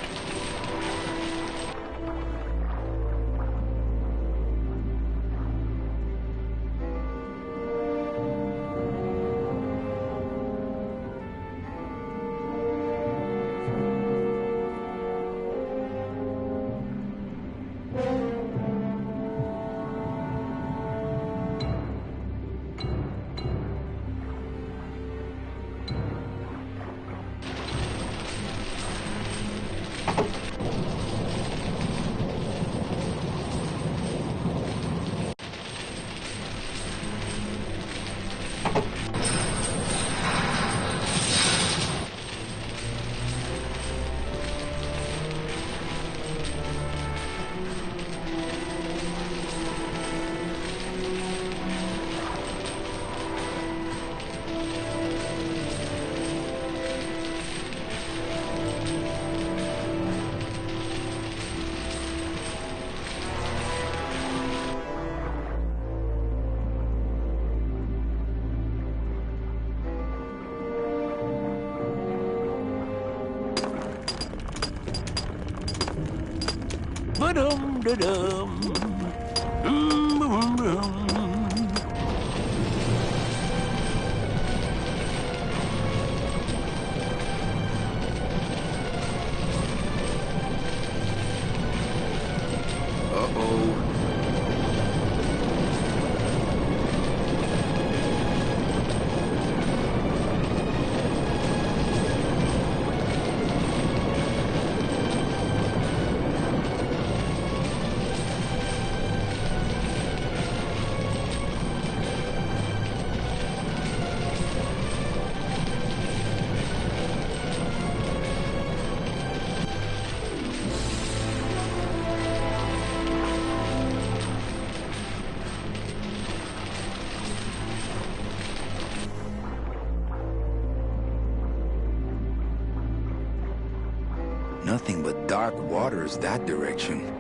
Nothing but dark waters that direction.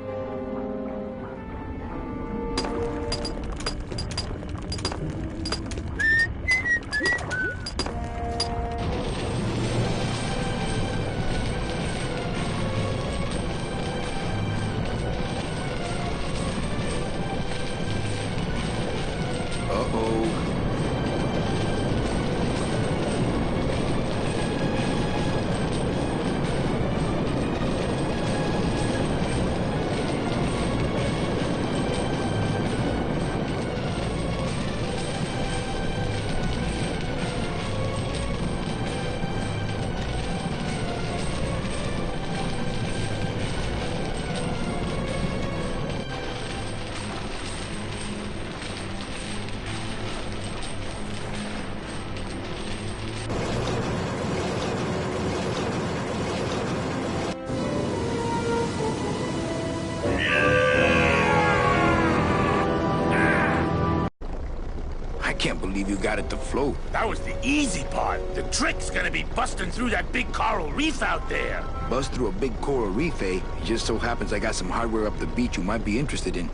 I can't believe you got it to float. That was the easy part. The trick's gonna be busting through that big coral reef out there. Bust through a big coral reef, eh? It just so happens I got some hardware up the beach you might be interested in.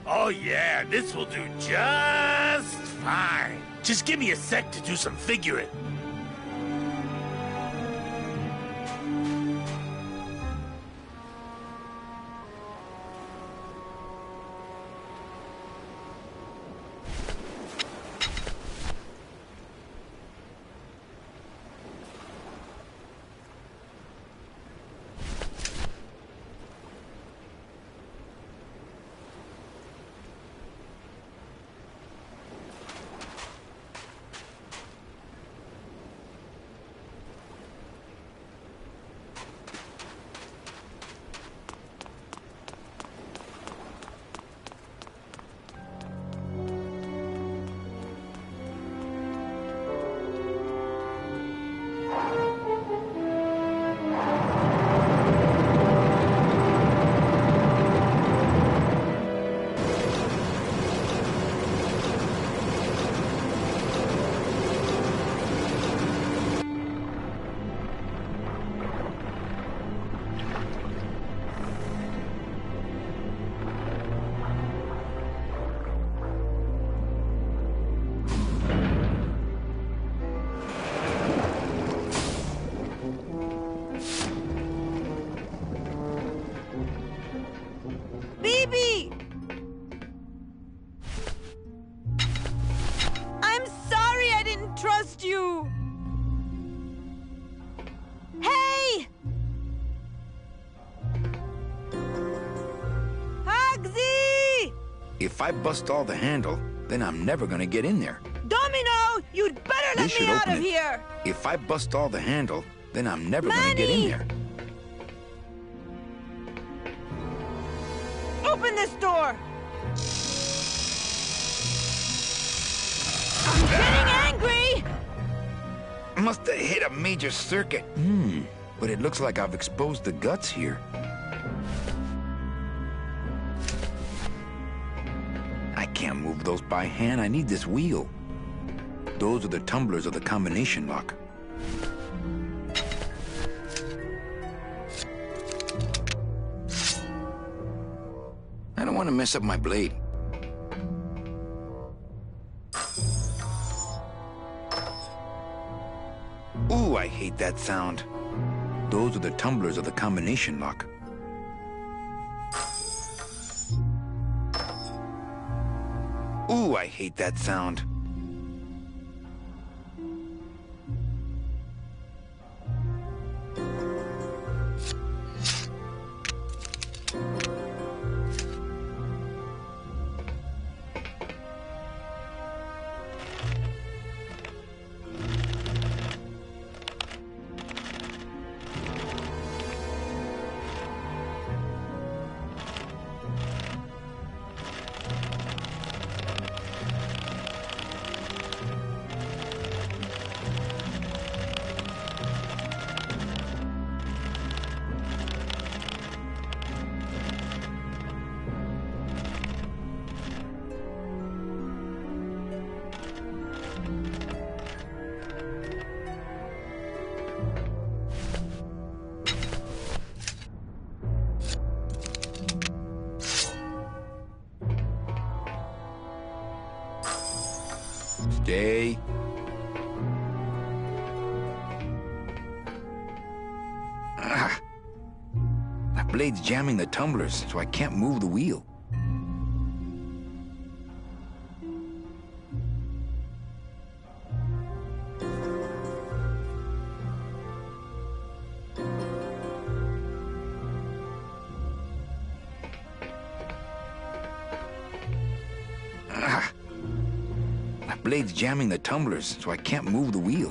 Oh yeah, this will do just fine. Just give me a sec to do some figuring. If I bust all the handle, then I'm never gonna get in there. Domino, you'd better let me out of here! If I bust all the handle, then I'm never gonna get in there. Open this door! I'm getting angry! Must have hit a major circuit. But it looks like I've exposed the guts here. I can't move those by hand. I need this wheel. Those are the tumblers of the combination lock. I don't want to mess up my blade. Ooh, I hate that sound. Those are the tumblers of the combination lock. Ooh, I hate that sound. Stay. My blade's jamming the tumblers, so I can't move the wheel. Blade's jamming the tumblers, so I can't move the wheel.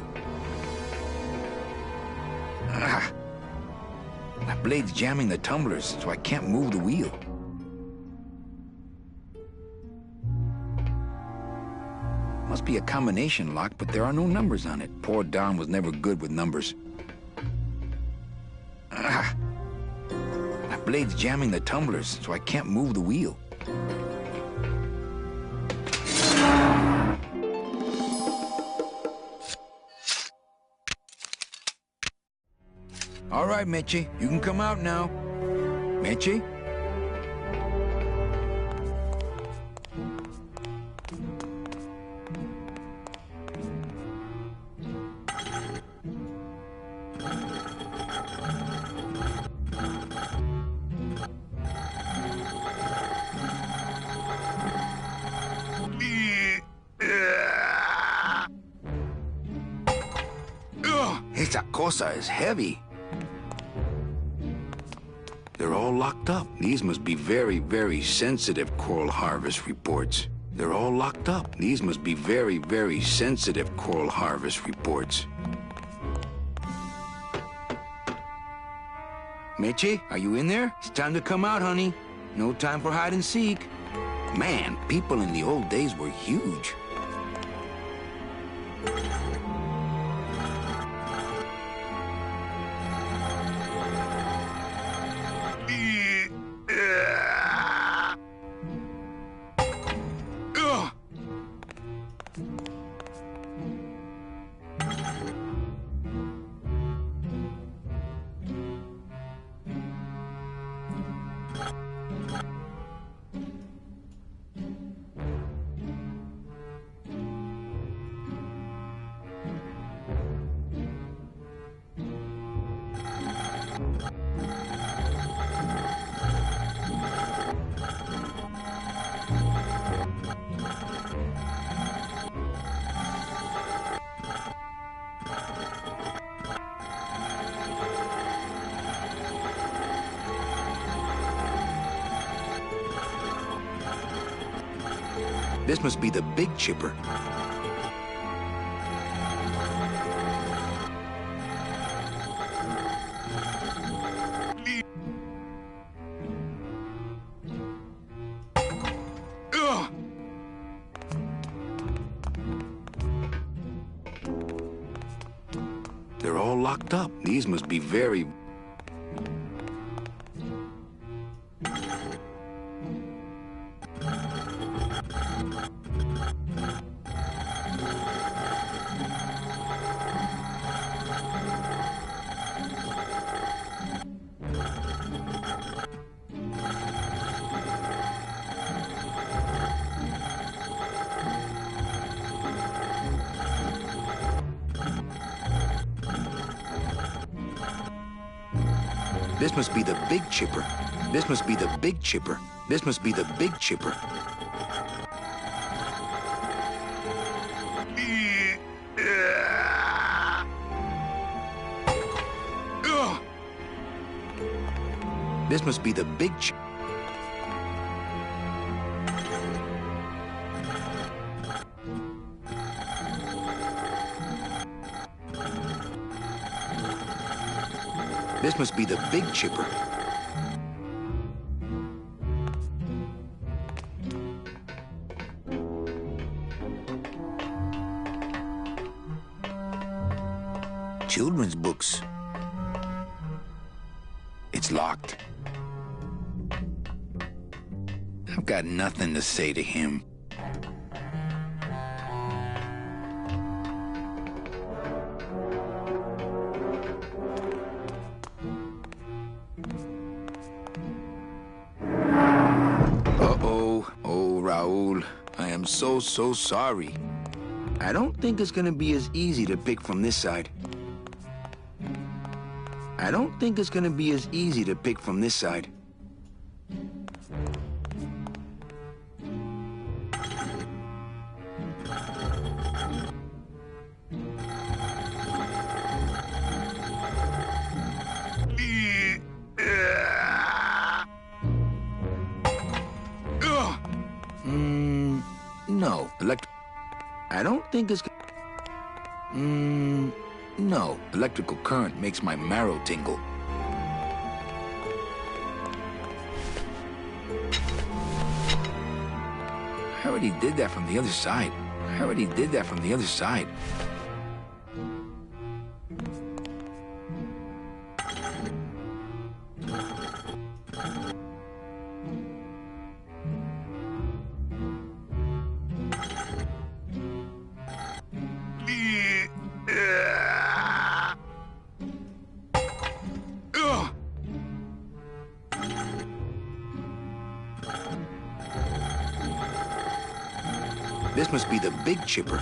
My blade's jamming the tumblers, so I can't move the wheel. Must be a combination lock, but there are no numbers on it. Poor Don was never good with numbers. My blade's jamming the tumblers, so I can't move the wheel. All right, Mitchie, you can come out now. Mitchie? Esa cosa is heavy. They're all locked up. These must be very, very sensitive coral harvest reports. They're all locked up. These must be very, very sensitive coral harvest reports. Mitchie, are you in there? It's time to come out, honey. No time for hide and seek. Man, people in the old days were huge. This must be the big chipper. They're all locked up. These must be very... This must be the big chipper. This must be the big chipper. This must be the big chipper. This must be the big This must be the big chipper. Children's books. It's locked. I've got nothing to say to him. Uh-oh. Oh, Raul. I am so sorry. I don't think it's gonna be as easy to pick from this side. I don't think it's gonna be as easy to pick from this side. No. I don't think it's... No. Electrical current makes my marrow tingle. I already did that from the other side. This must be the big chipper.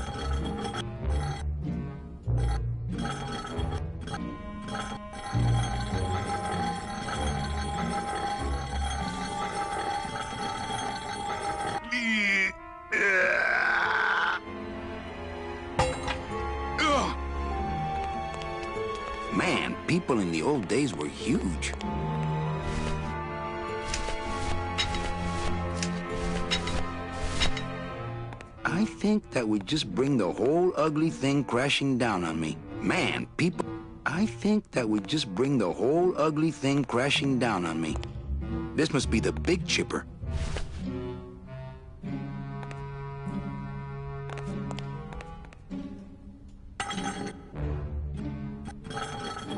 Man, people in the old days were huge. I think that would just bring the whole ugly thing crashing down on me. Man, people... I think that would just bring the whole ugly thing crashing down on me. This must be the big chipper.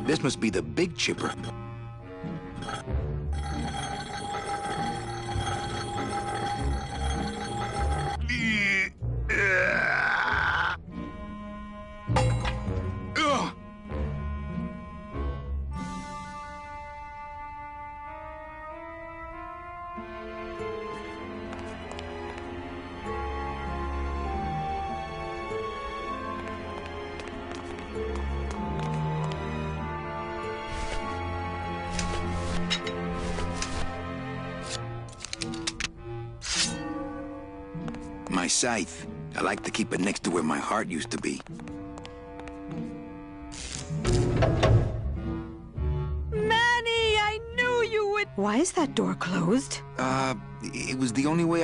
This must be the big chipper. My scythe. I like to keep it next to where my heart used to be. Manny, I knew you would... Why is that door closed? It was the only way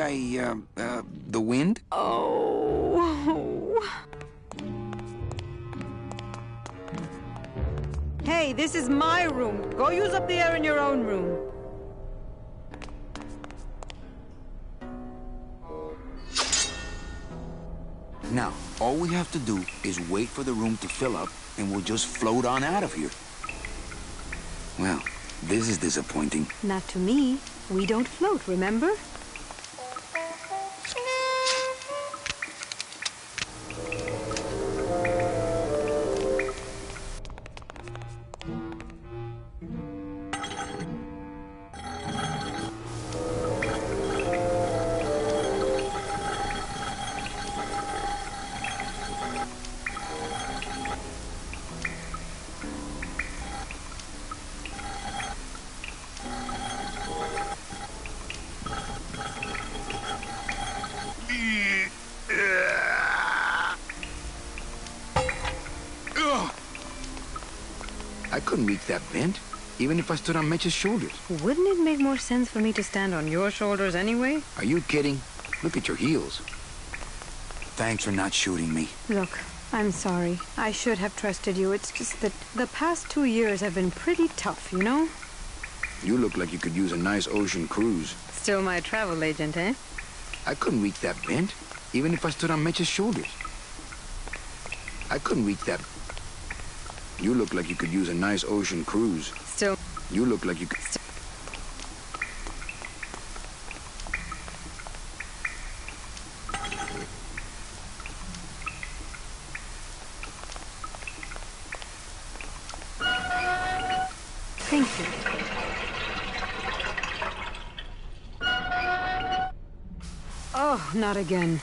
the wind? Oh. Hey, this is my room. Go use up the air in your own room. Now, all we have to do is wait for the room to fill up, and we'll just float on out of here. Well, this is disappointing. Not to me. We don't float, remember? I couldn't reach that vent. even if I stood on Mitch's shoulders. Wouldn't it make more sense for me to stand on your shoulders anyway? Are you kidding? Look at your heels. Thanks for not shooting me. Look, I'm sorry. I should have trusted you. It's just that the past 2 years have been pretty tough, you know? You look like you could use a nice ocean cruise. Still my travel agent, eh? I couldn't reach that bend, even if I stood on Mitch's shoulders. I couldn't reach that. You look like you could use a nice ocean cruise. Still. You look like you could. Thank you. Oh, not again.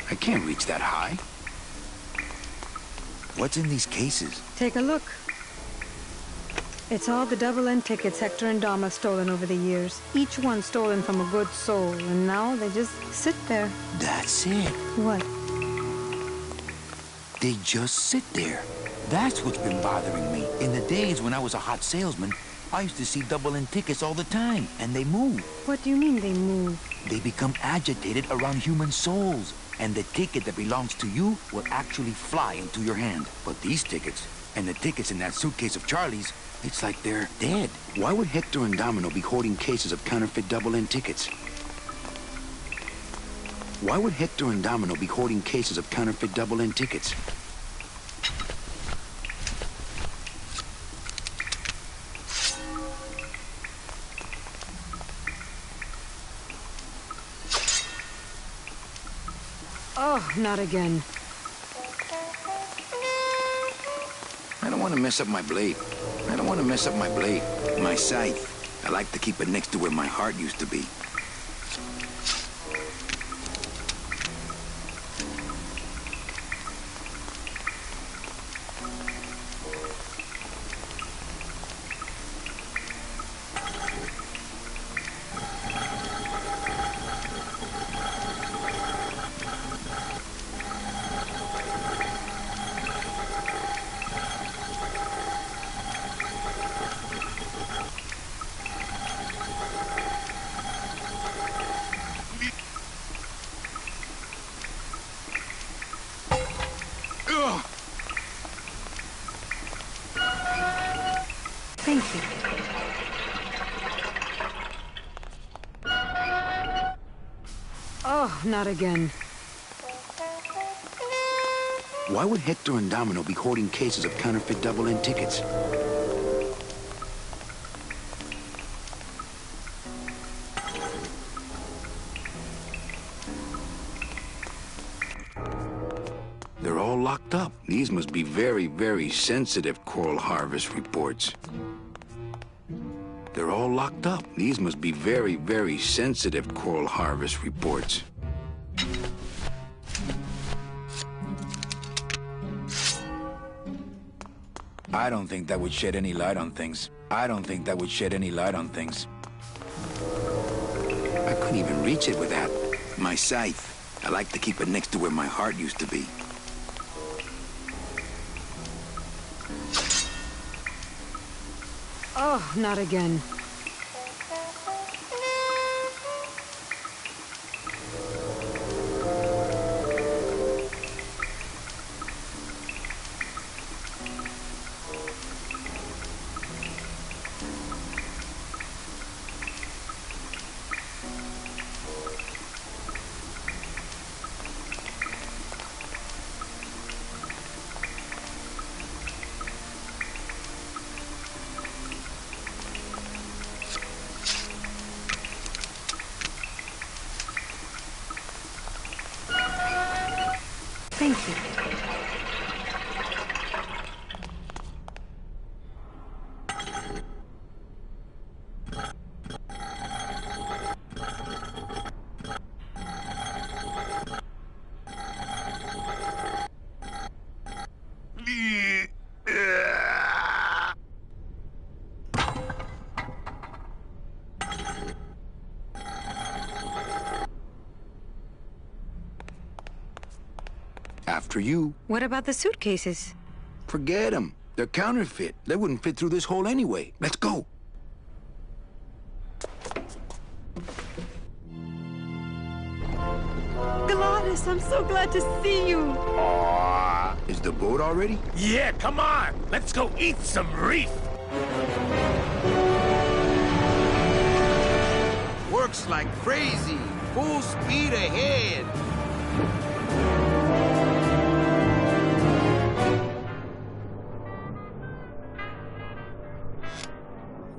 I can't reach that high. What's in these cases? Take a look. It's all the double-end tickets Hector and Dom have stolen over the years. Each one stolen from a good soul, and now they just sit there. That's it. What? They just sit there. That's what's been bothering me. In the days when I was a hot salesman, I used to see double-end tickets all the time, and they move. What do you mean they move? They become agitated around human souls, and the ticket that belongs to you will actually fly into your hand. But these tickets, and the tickets in that suitcase of Charlie's, it's like they're dead. Why would Hector and Domino be hoarding cases of counterfeit double-end tickets? Why would Hector and Domino be hoarding cases of counterfeit double-end tickets? Oh, not again. I don't want to mess up my blade. I don't want to mess up my blade. My scythe. I like to keep it next to where my heart used to be. Thank you. Oh, not again. Why would Hector and Domino be hoarding cases of counterfeit double-end tickets? They're all locked up. These must be very, very sensitive coral harvest reports. They're all locked up. These must be very, very sensitive coral harvest reports. I don't think that would shed any light on things. I don't think that would shed any light on things. I couldn't even reach it with that. My scythe. I like to keep it next to where my heart used to be. Oh, not again. Thank you. After you. What about the suitcases? Forget them. They're counterfeit. They wouldn't fit through this hole anyway. Let's go. Gladys, I'm so glad to see you. Is the boat already? Yeah, come on. Let's go eat some reef. Works like crazy. Full speed ahead.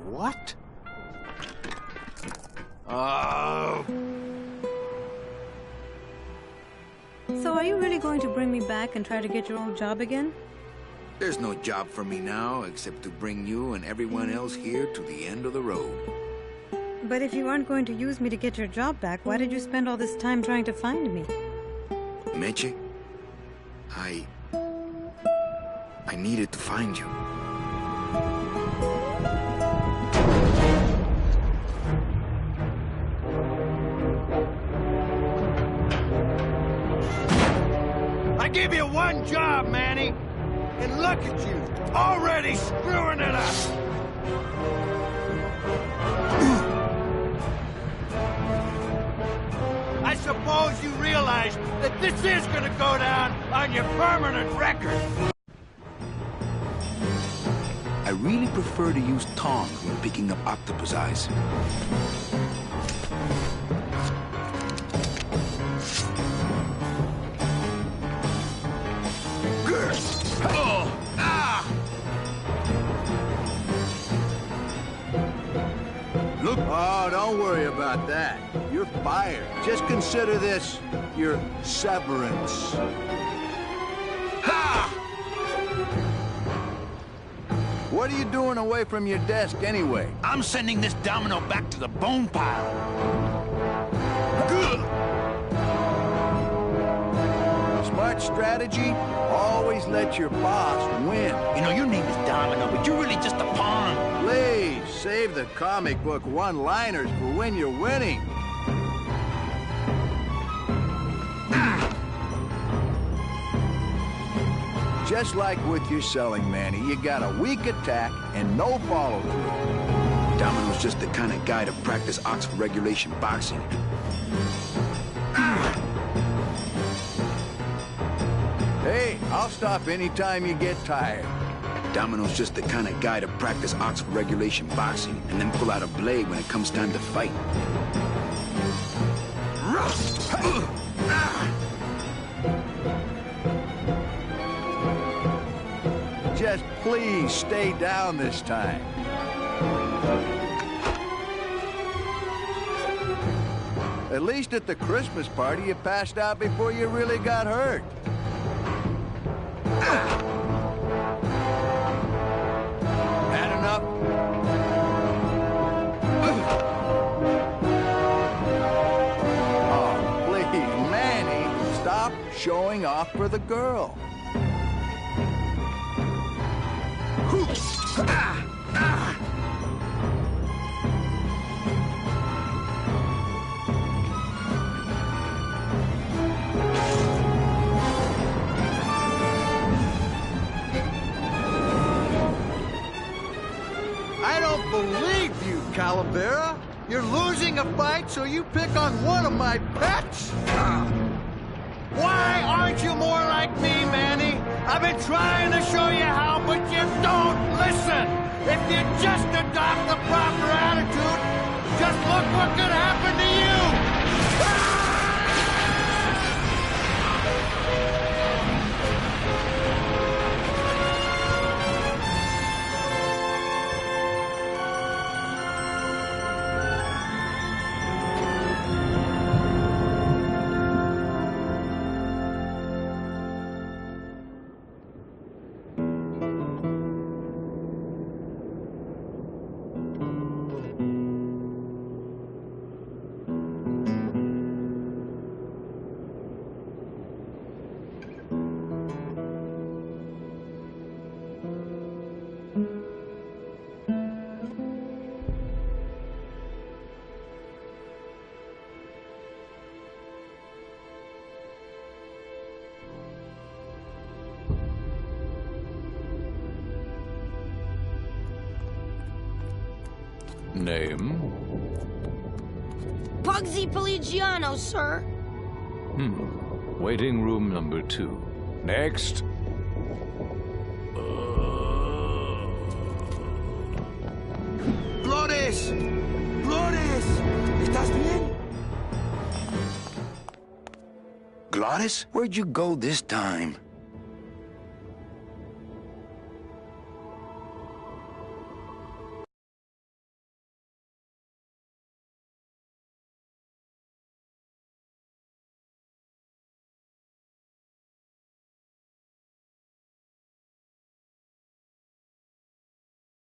What? Oh. So are you really going to bring me back and try to get your old job again? There's no job for me now except to bring you and everyone else here to the end of the road. But if you aren't going to use me to get your job back, why did you spend all this time trying to find me? Meche, I needed to find you. I give you one job, Manny. And look at you, already screwing it up. I suppose you realize that this is gonna go down on your permanent record. I really prefer to use tongs when picking up octopus eyes. Look. Oh, don't worry about that. You're fired. Just consider this your severance. Ha! What are you doing away from your desk anyway? I'm sending this domino back to the bone pile. Smart strategy? Always let your boss win. You know, your name is Domino, but you're really just a pawn. Please, save the comic book one-liners for when you're winning. Just like with your selling, Manny, you got a weak attack and no follow-through. Domino's just the kind of guy to practice Oxford regulation boxing. Hey, I'll stop anytime you get tired. Domino's just the kind of guy to practice Oxford regulation boxing and then pull out a blade when it comes time to fight. Just please stay down this time. At least at the Christmas party, you passed out before you really got hurt. Had enough? Oh, please, Manny, stop showing off for the girl. I don't believe you, Calavera. You're losing a fight, so you pick on one of my pets? Why aren't you more like me, Manny? I've been trying to show you how, but you don't listen. If you just adopt the proper attitude, just look what could happen to you. Name? Pugsy Pelagiano, sir. Waiting room number 2. Next. ¡Flores! ¡Flores! ¿Estás bien? Gladys, where'd you go this time?